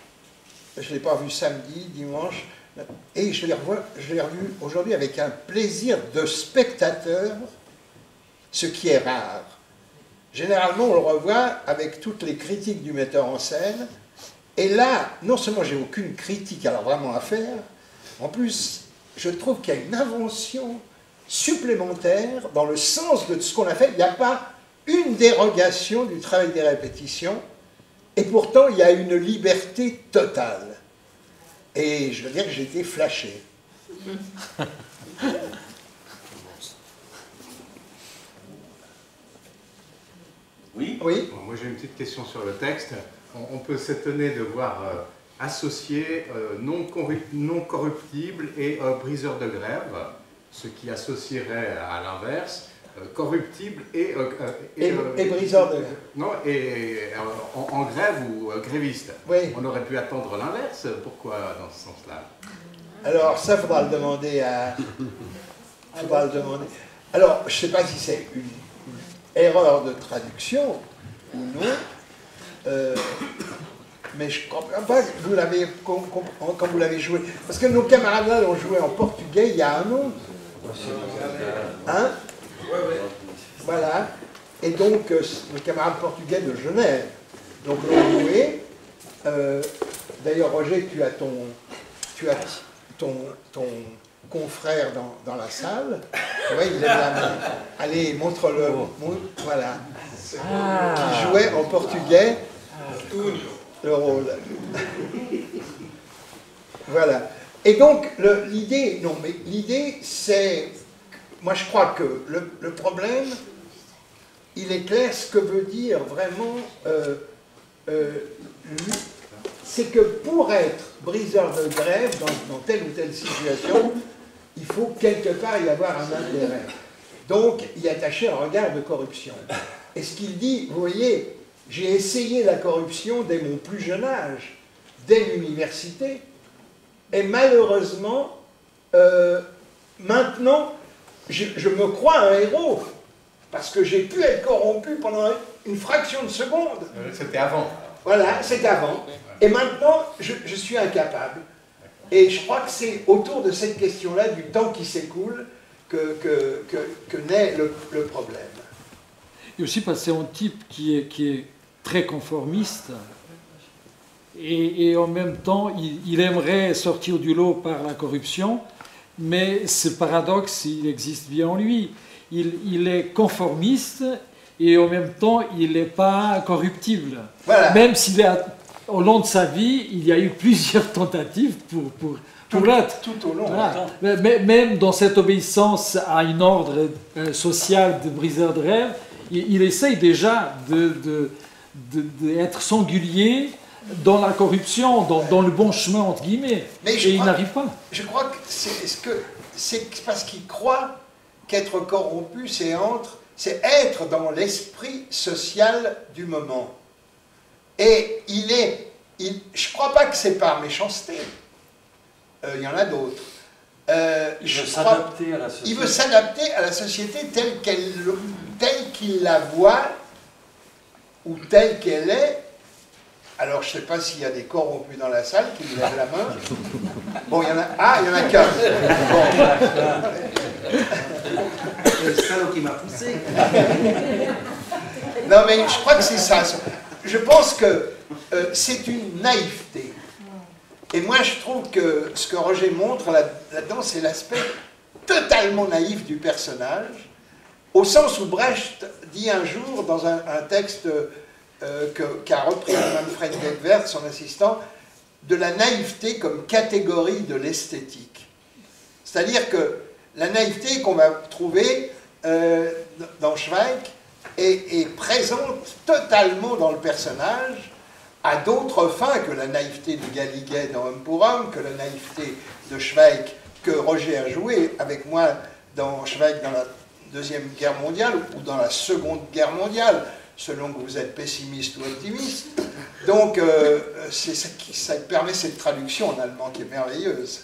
je ne l'ai pas vu samedi, dimanche, et je l'ai revu aujourd'hui avec un plaisir de spectateur, ce qui est rare. Généralement, on le revoit avec toutes les critiques du metteur en scène, et là, non seulement j'ai aucune critique alors vraiment à faire, en plus, je trouve qu'il y a une invention supplémentaire dans le sens de ce qu'on a fait. Il n'y a pas une dérogation du travail des répétitions, et pourtant il y a une liberté totale. Et je veux dire que j'ai été flashé. Oui. Oui. Bon, moi j'ai une petite question sur le texte. On peut s'étonner de voir associer non corruptible et briseur de grève, ce qui associerait à l'inverse corruptible et briseur de grève. Non, et en grève ou gréviste. Oui. On aurait pu attendre l'inverse. Pourquoi dans ce sens-là? Alors ça, faudra le demander à... Faudra le demander. Alors, je ne sais pas si c'est une erreur de traduction ou non, mais je ne crois pas que vous l'avez quand vous l'avez joué. Parce que nos camarades là l'ont joué en portugais il y a un an. Hein? Voilà. Et donc, nos camarades portugais de Genève donc l'ont joué. D'ailleurs, Roger, tu as ton confrère dans la salle. Ouais, il lève la main. Allez, montre-le. Voilà. Qui jouait en portugais le rôle. Voilà. Et donc, l'idée, c'est... Moi, je crois que le problème, il est clair, ce que veut dire vraiment... c'est que pour être briseur de grève dans telle ou telle situation, il faut quelque part y avoir un intérêt. Donc, y attacher un regard de corruption. Et ce qu'il dit, vous voyez, j'ai essayé la corruption dès mon plus jeune âge, dès l'université, et malheureusement, maintenant, je me crois un héros, parce que j'ai pu être corrompu pendant une fraction de seconde. C'était avant. Voilà, c'était avant. Et maintenant, je suis incapable. Et je crois que c'est autour de cette question-là, du temps qui s'écoule, que naît le problème. Et aussi parce que c'est un type qui est très conformiste, et en même temps, il aimerait sortir du lot par la corruption, mais ce paradoxe, il existe bien en lui. Il est conformiste, et en même temps, il n'est pas corruptible. Voilà. Même s'il est... Au long de sa vie, il y a eu plusieurs tentatives pour l'être. Tout au long. Voilà. Mais même dans cette obéissance à un ordre social de briseur de rêve, il essaye déjà d'être singulier dans la corruption, dans le bon chemin, entre guillemets. Et il n'arrive pas. Je crois que c'est parce qu'il croit qu'être corrompu, c'est être dans l'esprit social du moment. Et je ne crois pas que c'est par méchanceté. Il y en a d'autres. Il veut s'adapter à la société telle qu'il la voit ou telle qu'elle est. Alors, je ne sais pas s'il y a des corrompus dans la salle qui me lèvent la main. Bon, il y en a... Ah, il y en a qu'un. C'est le salaud qui m'a poussé. Non, mais je crois que c'est ça. Je pense que c'est une naïveté. Et moi, je trouve que ce que Roger montre là-dedans, c'est l'aspect totalement naïf du personnage, au sens où Brecht dit un jour, dans un texte qu'a repris Manfred Getvert, son assistant, de la naïveté comme catégorie de l'esthétique. C'est-à-dire que la naïveté qu'on va trouver dans Zweig est présente totalement dans le personnage, à d'autres fins que la naïveté de Galiguet dans Homme pour Homme, que la naïveté de Zweig, que Roger a joué avec moi dans Zweig dans la Deuxième Guerre mondiale ou dans la Seconde Guerre mondiale, selon que vous êtes pessimiste ou optimiste. Donc, ça permet cette traduction en allemand qui est merveilleuse.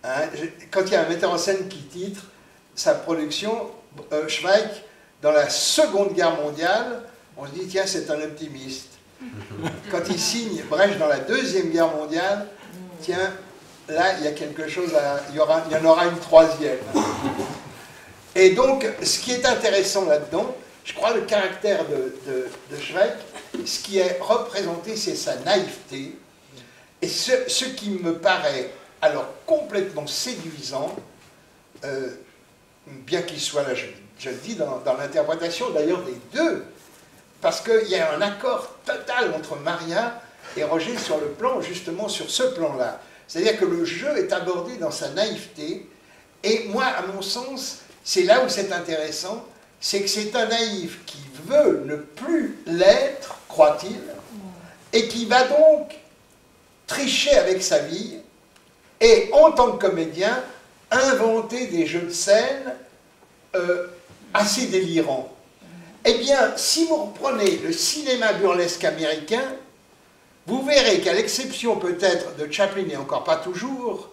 Hein, quand il y a un metteur en scène qui titre sa production, Zweig, dans la Seconde Guerre mondiale, on se dit, tiens, c'est un optimiste. Quand il signe Brecht dans la Deuxième Guerre mondiale, tiens, là, il y a quelque chose, il y en aura une troisième. Et donc, ce qui est intéressant là-dedans, je crois, le caractère de Zweig, ce qui est représenté, c'est sa naïveté. Et ce qui me paraît, alors, complètement séduisant, bien qu'il soit là, je le dis, dans l'interprétation d'ailleurs des deux, parce qu'il y a un accord total entre Maria et Roger sur le plan, justement, sur ce plan-là. C'est-à-dire que le jeu est abordé dans sa naïveté, et moi, à mon sens, c'est là où c'est intéressant, c'est que c'est un naïf qui veut ne plus l'être, croit-il, et qui va donc tricher avec sa vie, et en tant que comédien, inventer des jeux de scène assez délirants. Eh bien, si vous reprenez le cinéma burlesque américain, vous verrez qu'à l'exception peut-être de Chaplin, et encore pas toujours,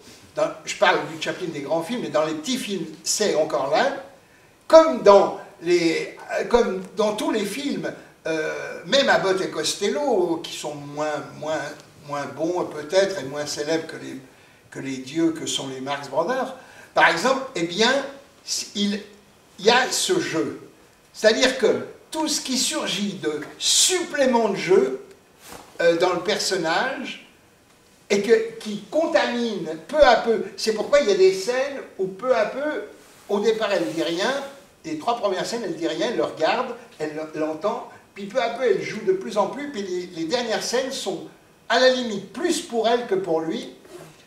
je parle du Chaplin des grands films, mais dans les petits films, c'est encore là, comme dans tous les films, même Abbott et Costello, qui sont moins bons peut-être et moins célèbres que les dieux que sont les Marx Brothers, par exemple, eh bien, il y a ce jeu. C'est-à-dire que tout ce qui surgit de supplément de jeu dans le personnage et qui contamine peu à peu. C'est pourquoi il y a des scènes où peu à peu, au départ elle ne dit rien, les 3 premières scènes elle ne dit rien, elle le regarde, elle l'entend, puis peu à peu elle joue de plus en plus, puis les dernières scènes sont à la limite plus pour elle que pour lui.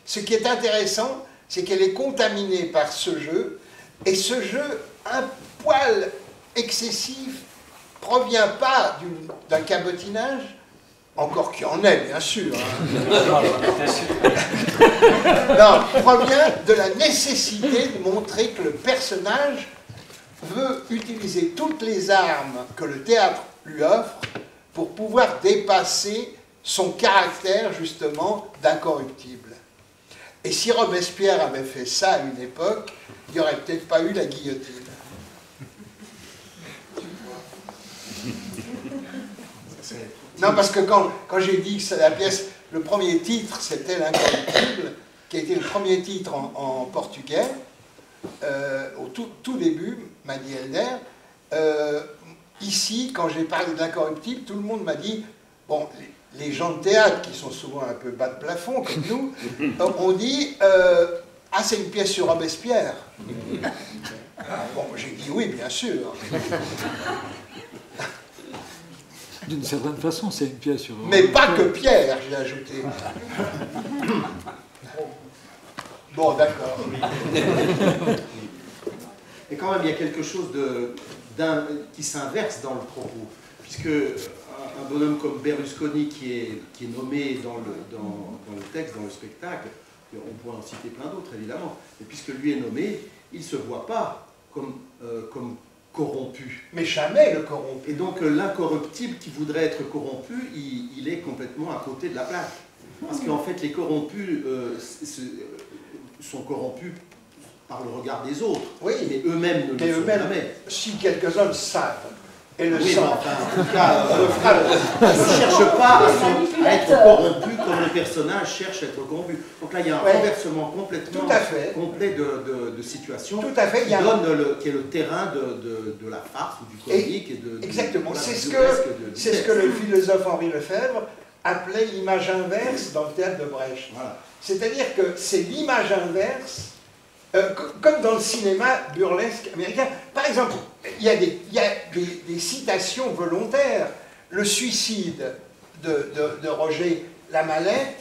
Ce qui est intéressant, c'est qu'elle est contaminée par ce jeu, et ce jeu, un poil excessif, provient pas d'un cabotinage, encore qu'il y en ait, bien sûr. Hein. Non, provient de la nécessité de montrer que le personnage veut utiliser toutes les armes que le théâtre lui offre pour pouvoir dépasser son caractère, justement, d'incorruptible. Et si Robespierre avait fait ça à une époque, il n'y aurait peut-être pas eu la guillotine. Non, parce que quand j'ai dit que c'est la pièce, le premier titre, c'était L'Incorruptible, qui a été le premier titre en portugais, au tout début, m'a dit Helder. Ici, quand j'ai parlé de L'Incorruptible, tout le monde m'a dit, bon, les gens de théâtre, qui sont souvent un peu bas de plafond, comme nous, ont dit, ah, c'est une pièce sur Robespierre. Bon, j'ai dit oui, bien sûr. D'une certaine façon, c'est une pièce sur... Mais pas que Pierre, j'ai ajouté. Bon, d'accord. Et quand même, il y a quelque chose qui s'inverse dans le propos, puisque un bonhomme comme Berlusconi, qui est nommé dans le texte, dans le spectacle, on pourrait en citer plein d'autres, évidemment, mais puisque lui est nommé, il ne se voit pas comme corrompu. Mais jamais le corrompu. Et donc l'incorruptible qui voudrait être corrompu, il est complètement à côté de la plaque. Parce qu'en fait, les corrompus sont corrompus par le regard des autres. Oui, mais eux-mêmes ne le sont jamais. Si quelques-uns le savent, et le oui, savent. Enfin, en tout cas, on ne cherche pas à être corrompu comme le personnage cherche à être corrompu. Donc là, il y a un renversement complètement complet de situation Tout à fait, qui est le terrain de la farce ou du comique. Exactement, c'est ce que le philosophe Henri Lefebvre appelait l'image inverse dans le théâtre de Brecht. Voilà. C'est-à-dire que c'est l'image inverse, comme dans le cinéma burlesque américain. Par exemple, il y a des citations volontaires. Le suicide de Roger Lamalette,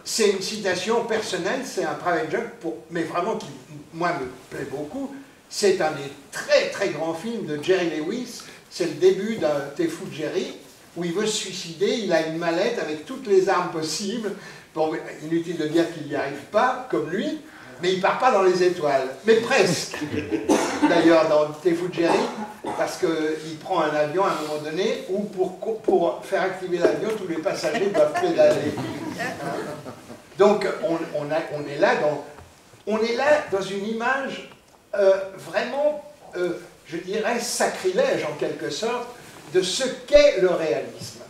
c'est une citation personnelle, c'est un private joke, mais vraiment qui, moi, me plaît beaucoup. C'est un des très très grands films de Jerry Lewis. C'est le début d'un T'es fou de Jerry. où il veut se suicider, il a une mallette avec toutes les armes possibles. Bon, inutile de dire qu'il n'y arrive pas, comme lui, mais il ne part pas dans les étoiles. Mais presque. D'ailleurs, dans Te Fuggeri, parce qu'il prend un avion à un moment donné, où pour faire activer l'avion, tous les passagers doivent pédaler. Donc, on est là dans une image vraiment, je dirais, sacrilège en quelque sorte, de ce qu'est le réalisme.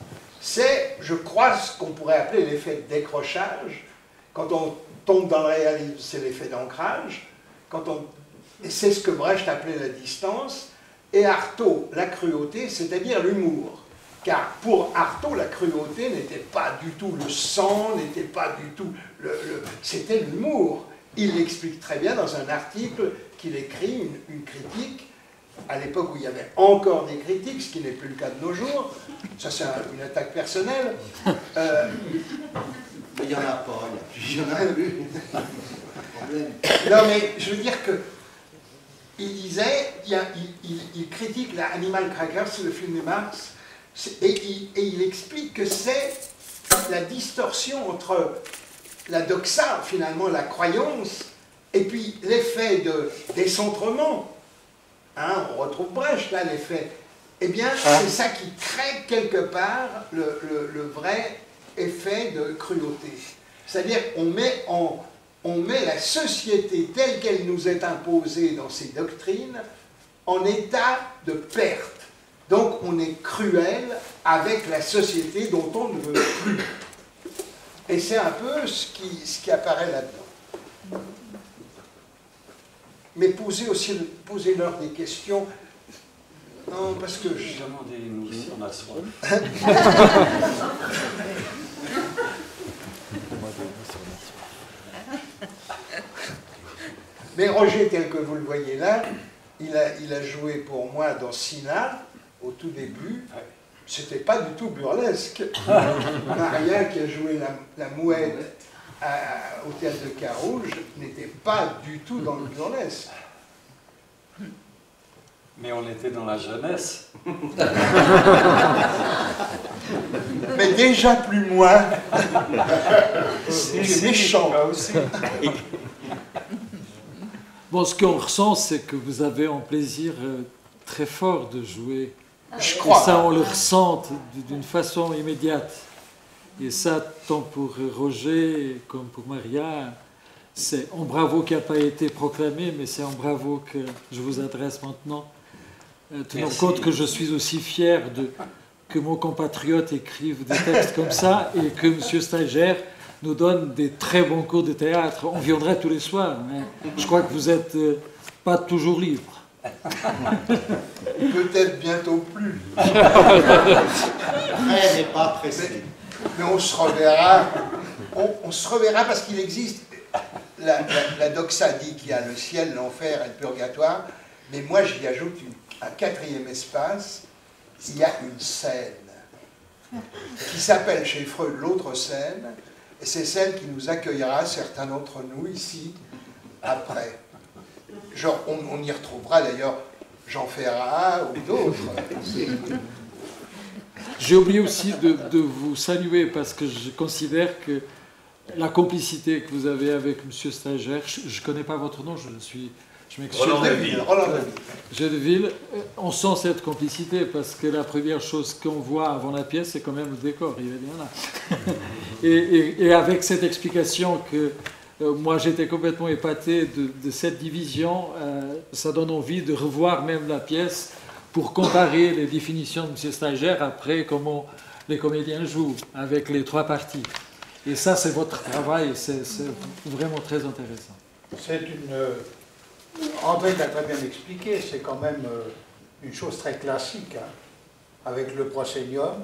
C'est, je crois, ce qu'on pourrait appeler l'effet de décrochage. Quand on tombe dans le réalisme, c'est l'effet d'ancrage. Et c'est ce que Brecht appelait la distance. Et Artaud, la cruauté, c'est-à-dire l'humour. Car pour Artaud, la cruauté n'était pas du tout le sang, n'était pas du tout c'était l'humour. Il l'explique très bien dans un article qu'il écrit, une critique, à l'époque où il y avait encore des critiques, ce qui n'est plus le cas de nos jours. Ça, c'est une attaque personnelle. Mais il n'y en a pas, il y en a eu. Non, mais je veux dire que il disait, il critique la Animal Crackers, le film de Marx, et il explique que c'est la distorsion entre la doxa, finalement la croyance, et puis l'effet de décentrement. Hein, on retrouve Brecht là, l'effet. Eh bien, c'est ça qui crée quelque part le vrai effet de cruauté. C'est-à-dire on met la société telle qu'elle nous est imposée dans ses doctrines en état de perte. Donc on est cruel avec la société dont on ne veut plus. Et c'est un peu ce qui apparaît là-dedans. Mais posez-leur des questions. Non, parce que je... Demandez-nous si on a soin. Mais Roger, tel que vous le voyez là, il a joué pour moi dans Sina, au tout début. C'était pas du tout burlesque. Maria, qui a joué la mouette au théâtre de Carouge, n'était pas du tout dans le burlesque. Mais on était dans la jeunesse. Mais déjà plus moi. C'est méchant. Bon, ce qu'on ressent, c'est que vous avez un plaisir très fort de jouer. Je crois. Et ça, on le ressent d'une façon immédiate. Et ça, tant pour Roger comme pour Maria, c'est un bravo qui n'a pas été proclamé, mais c'est un bravo que je vous adresse maintenant. Tenant compte que je suis aussi fier que mon compatriote écrive des textes comme ça et que M. Stagiaire nous donne des très bons cours de théâtre. On viendrait tous les soirs, mais je crois que vous n'êtes pas toujours libre. Peut-être bientôt plus. Elle n'est pas pressée. Mais on se reverra. On se reverra parce qu'il existe. La doxa dit qu'il y a le ciel, l'enfer et le purgatoire. Mais moi, j'y ajoute un quatrième espace. Il y a une scène qui s'appelle chez Freud l'autre scène. Et c'est celle qui nous accueillera, certains d'entre nous, ici, après. Genre, on y retrouvera d'ailleurs Jean Ferrat ou d'autres. J'ai oublié aussi de vous saluer parce que je considère que la complicité que vous avez avec M. Stagiaire, je ne connais pas votre nom, je m'excuse. Roland Deville. Deville, on sent cette complicité parce que la première chose qu'on voit avant la pièce, c'est quand même le décor, il est bien là. et avec cette explication que moi j'étais complètement épaté de cette division, ça donne envie de revoir même la pièce pour comparer les définitions de M. Stagiaire après comment les comédiens jouent avec les trois parties. Et ça, c'est votre travail, c'est vraiment très intéressant. C'est André l'a très bien expliqué, c'est quand même une chose très classique, hein, avec le proscenium,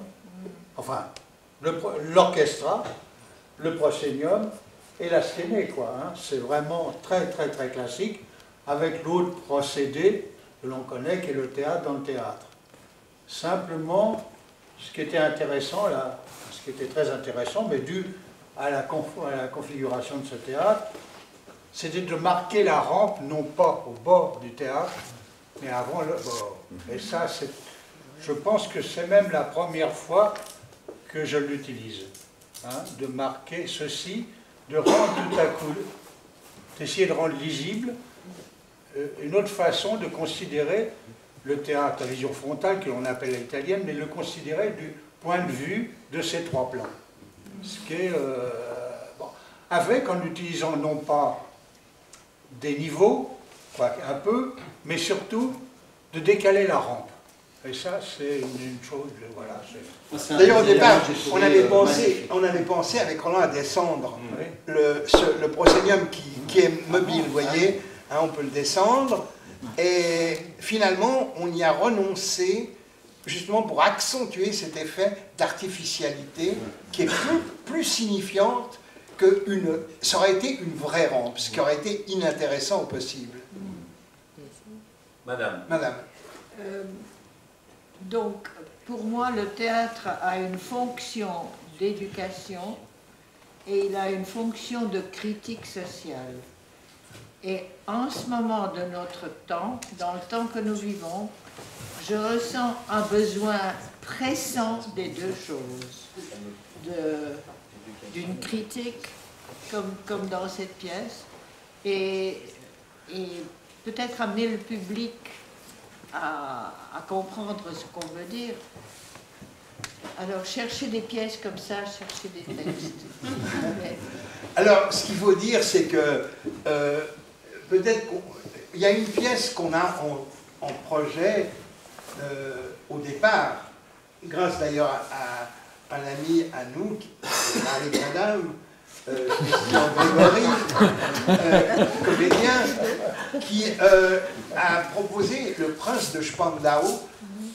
enfin, l'orchestra, le proscenium et la sténée, quoi. Hein. C'est vraiment très, très, très classique, avec l'autre procédé que l'on connaît, qui est le théâtre dans le théâtre. Simplement, ce qui était intéressant, là, ce qui était très intéressant, mais dû à la configuration de ce théâtre, c'était de marquer la rampe, non pas au bord du théâtre, mais avant le bord. Et ça, Je pense que c'est même la première fois que je l'utilise, hein, de marquer ceci, de rendre tout à coup, d'essayer de rendre lisible une autre façon de considérer le théâtre à vision frontale, que l'on appelle à l'italienne, mais le considérer du point de vue de ces trois plans. Ce qui est, bon, avec, en utilisant non pas des niveaux, quoique un peu, mais surtout de décaler la rampe. Et ça, c'est une chose, voilà. D'ailleurs, au départ, on avait pensé avec Roland à descendre le proscenium qui est mobile, vous voyez, hein, on peut le descendre, et finalement, on y a renoncé, justement pour accentuer cet effet d'artificialité qui est plus signifiante que ça aurait été une vraie rampe, ce qui aurait été inintéressant au possible. Madame. Madame. Donc, pour moi, le théâtre a une fonction d'éducation et il a une fonction de critique sociale. Et en ce moment de notre temps, dans le temps que nous vivons, je ressens un besoin pressant des deux choses. D'une critique, comme dans cette pièce, et peut-être amener le public à comprendre ce qu'on veut dire. Alors, chercher des pièces comme ça, chercher des textes. Alors, ce qu'il faut dire, c'est que peut-être qu'il y a une pièce qu'on a en projet au départ, grâce d'ailleurs à un ami à nous, avec madame, Christian Grégory, comédien, qui a proposé Le Prince de Spandau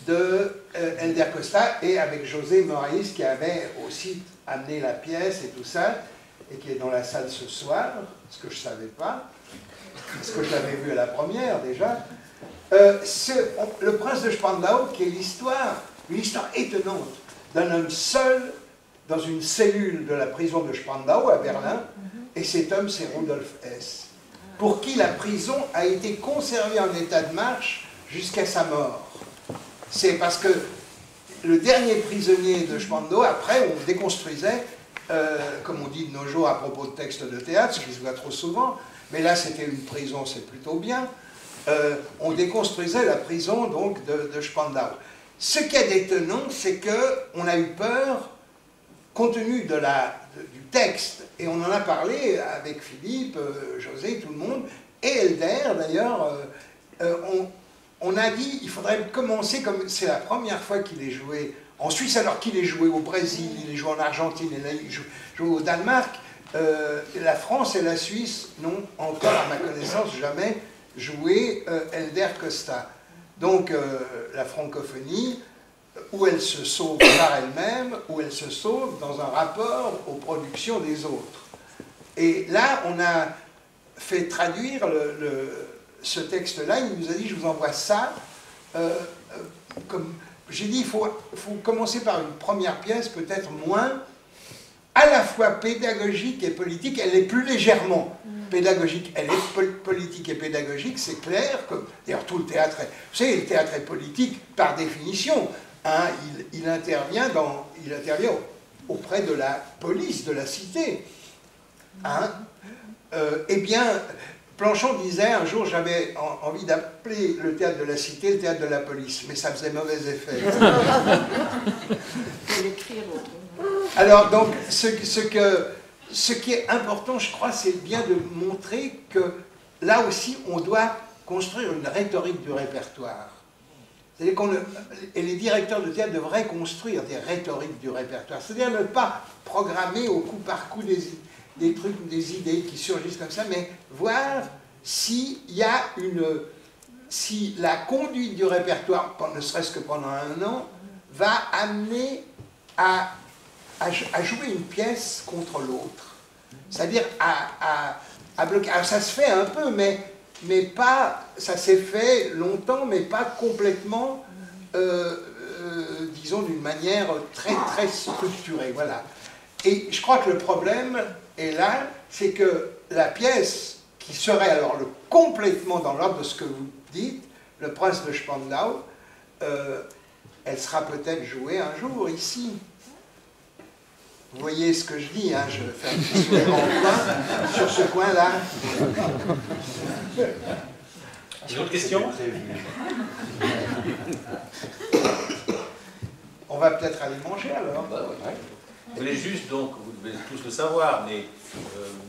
de Helder Costa, et avec José Moraes qui avait aussi amené la pièce et tout ça, et qui est dans la salle ce soir, ce que je ne savais pas, parce que je l'avais vu à la première déjà. Le Prince de Spandau, qui est une histoire étonnante d'un homme seul dans une cellule de la prison de Spandau à Berlin, et cet homme c'est Rudolf Hess, pour qui la prison a été conservée en état de marche jusqu'à sa mort. C'est parce que le dernier prisonnier de Spandau, après on déconstruisait, comme on dit de nos jours à propos de textes de théâtre, ce qui se voit trop souvent, mais là c'était une prison, c'est plutôt bien, on déconstruisait la prison donc de Spandau. Ce qui est étonnant, c'est qu'on a eu peur, compte tenu du texte, et on en a parlé avec Philippe, José, tout le monde, et Helder d'ailleurs, on a dit il faudrait commencer, comme c'est la première fois qu'il est joué en Suisse, alors qu'il est joué au Brésil, il est joué en Argentine, et là il joue au Danemark. La France et la Suisse n'ont encore, à ma connaissance, jamais joué Helder Costa. Donc la francophonie, où elle se sauve par elle-même, où elle se sauve dans un rapport aux productions des autres. Et là, on a fait traduire ce texte-là, il nous a dit, je vous envoie ça. Comme j'ai dit, il faut commencer par une première pièce, peut-être moins, à la fois pédagogique et politique. Elle est plus légèrement pédagogique, elle est politique et pédagogique, c'est clair. D'ailleurs, tout le théâtre est... Vous savez, le théâtre est politique par définition. Hein, il intervient auprès de la police, de la cité. Hein, eh bien, Planchon disait, un jour, j'avais envie d'appeler le théâtre de la cité le théâtre de la police, mais ça faisait mauvais effet. Alors, donc, ce qui est important, je crois, c'est bien de montrer que, là aussi, on doit construire une rhétorique du répertoire. C'est-à-dire et les directeurs de théâtre devraient construire des rhétoriques du répertoire. C'est-à-dire ne pas programmer au coup par coup des trucs, des idées qui surgissent comme ça, mais voir s'il y a si la conduite du répertoire, ne serait-ce que pendant un an, va amener à jouer une pièce contre l'autre. C'est-à-dire à bloquer. Alors ça se fait un peu, mais pas, ça s'est fait longtemps, mais pas complètement, disons, d'une manière très, très structurée. Voilà. Et je crois que le problème est là, c'est que la pièce qui serait alors complètement dans l'ordre de ce que vous dites, Le Prince de Spandau, elle sera peut-être jouée un jour ici. Vous voyez ce que je dis, hein, je fais un petit sourire en coin sur ce coin-là. Une autre question? On va peut-être aller manger alors. Bah, ouais. Je voulais juste, donc, vous devez tous le savoir, mais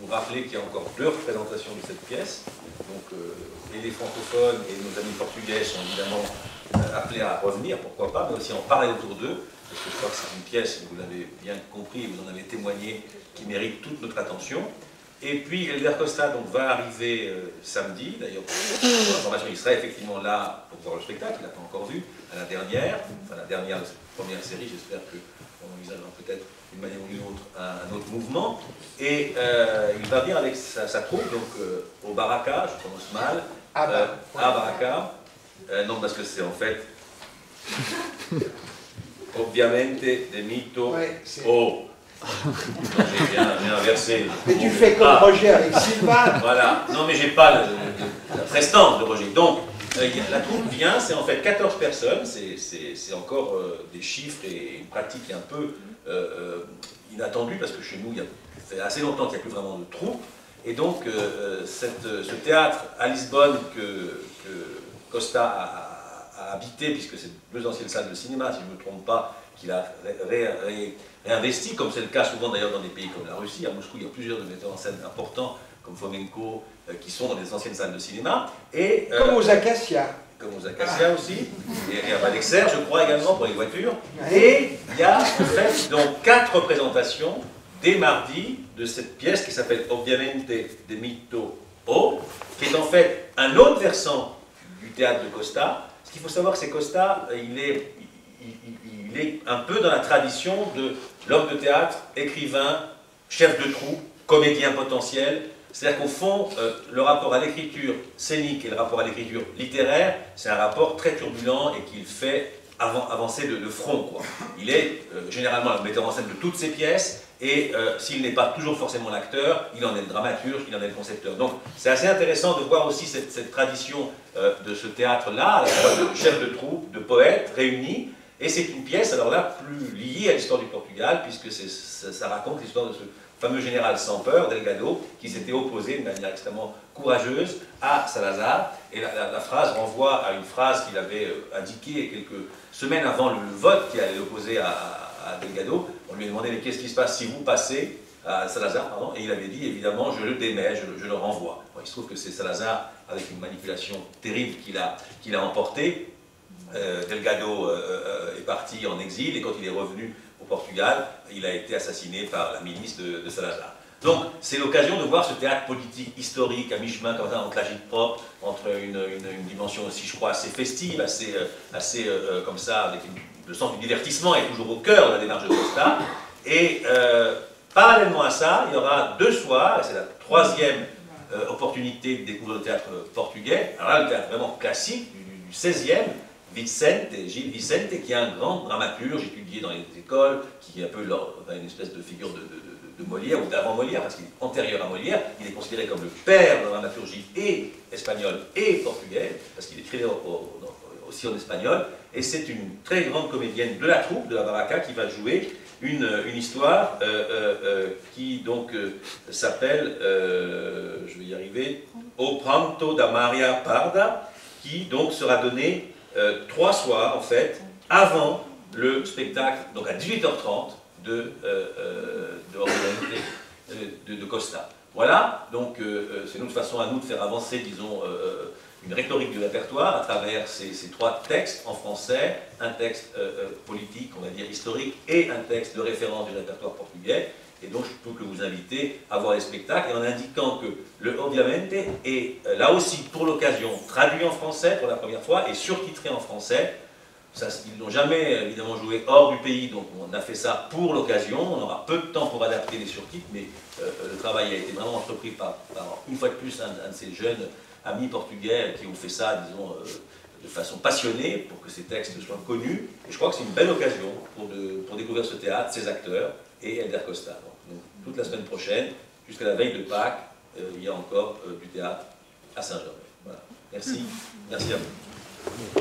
vous rappelez qu'il y a encore 2 représentations de cette pièce. Donc, et les francophones et nos amis portugais sont évidemment appelés à revenir, pourquoi pas, mais aussi en parler autour d'eux, parce que je crois que c'est une pièce, vous l'avez bien compris, vous en avez témoigné, qui mérite toute notre attention. Et puis, Elder Costa donc, va arriver samedi, d'ailleurs, pour l'information, il sera effectivement là pour voir le spectacle, il n'a pas encore vu, à la dernière de cette première série, j'espère qu'on envisagera peut-être d'une manière ou d'une autre un autre mouvement. Et il va venir avec sa troupe, donc au Baraka, je prononce mal, à Baraka, non parce que c'est en fait, obviamente, de mito, o. J'ai bien inversé. Mais tu fais comme Roger avec Sylvain. Voilà, non mais j'ai pas la prestance de Roger. Donc, la troupe vient, c'est en fait 14 personnes, c'est encore des chiffres et une pratique un peu inattendue parce que chez nous, il fait assez longtemps qu'il n'y a plus vraiment de troupe. Et donc, ce théâtre à Lisbonne que Costa a habité, puisque c'est 2 anciennes salles de cinéma, si je ne me trompe pas, qu'il a réinvesti, comme c'est le cas souvent d'ailleurs dans des pays comme la Russie. À Moscou, il y a plusieurs metteurs en scène importants, comme Fomenko, qui sont dans des anciennes salles de cinéma. Et, comme aux Acacias. Comme aux Acacias aussi, et à Valexer, je crois également, pour les voitures. Et il y a en fait donc 4 représentations dès mardi de cette pièce qui s'appelle Obviamente de Mito O, qui est en fait un autre versant du théâtre de Costa. Ce qu'il faut savoir, c'est que Costa, il est un peu dans la tradition de l'homme de théâtre, écrivain, chef de troupe, comédien potentiel. C'est-à-dire qu'au fond, le rapport à l'écriture scénique et le rapport à l'écriture littéraire, c'est un rapport très turbulent et qu'il fait avancer de front, quoi. Il est généralement le metteur en scène de toutes ses pièces et s'il n'est pas toujours forcément l'acteur, il en est le dramaturge, il en est le concepteur. Donc c'est assez intéressant de voir aussi cette tradition de ce théâtre-là, à la fois de chefs de troupe, de poètes réunis. Et c'est une pièce, alors là, plus liée à l'histoire du Portugal, puisque ça raconte l'histoire de ce fameux général sans peur, Delgado, qui s'était opposé de manière extrêmement courageuse à Salazar. Et la phrase renvoie à une phrase qu'il avait indiquée quelques semaines avant le vote qui allait l'opposer à Delgado. On lui a demandé « qu'est-ce qui se passe si vous passez ?» à Salazar, pardon, et il avait dit évidemment « je le démets, je le renvoie ». Bon, il se trouve que c'est Salazar, avec une manipulation terrible qu'il a emporté. Delgado est parti en exil et quand il est revenu au Portugal, il a été assassiné par la milice de Salazar. Donc c'est l'occasion de voir ce théâtre politique historique à mi-chemin entre l'agite-propre, entre une dimension aussi, je crois, assez festive, assez comme ça, avec le sens du divertissement est toujours au cœur de la démarche de Costa. Et parallèlement à ça, il y aura 2 soirs, et c'est la 3e opportunité de découvrir le théâtre portugais. Alors là, le théâtre vraiment classique du 16e, Gilles Vicente, qui est un grand dramaturge étudié dans les écoles, qui est un peu une espèce de figure de Molière, ou d'avant Molière, parce qu'il est antérieur à Molière. Il est considéré comme le père de la dramaturgie et espagnole et portugaise, parce qu'il écrivait aussi en espagnol. Et c'est une très grande comédienne de la troupe, de la Baraka, qui va jouer une histoire qui donc s'appelle, je vais y arriver, O Pranto da Maria Parda, qui donc sera donnée 3 soirs, en fait, avant le spectacle, donc à 18h30, de Costa. Voilà, donc c'est notre façon à nous de faire avancer, disons, une rhétorique du répertoire à travers ces 3 textes en français, un texte politique, on va dire historique, et un texte de référence du répertoire portugais. Et donc je peux que vous inviter à voir les spectacles, et en indiquant que le Obviamente est là aussi pour l'occasion traduit en français pour la première fois et surtitré en français. Ils n'ont jamais évidemment joué hors du pays, donc on a fait ça pour l'occasion. On aura peu de temps pour adapter les surtitres, mais le travail a été vraiment entrepris par une fois de plus un de ces jeunes amis portugais qui ont fait ça, disons, de façon passionnée pour que ces textes soient connus. Et je crois que c'est une belle occasion pour découvrir ce théâtre, ses acteurs et Elder Costa. Donc, toute la semaine prochaine, jusqu'à la veille de Pâques, il y a encore du théâtre à Saint-Germain. Voilà. Merci. Merci à vous. Merci.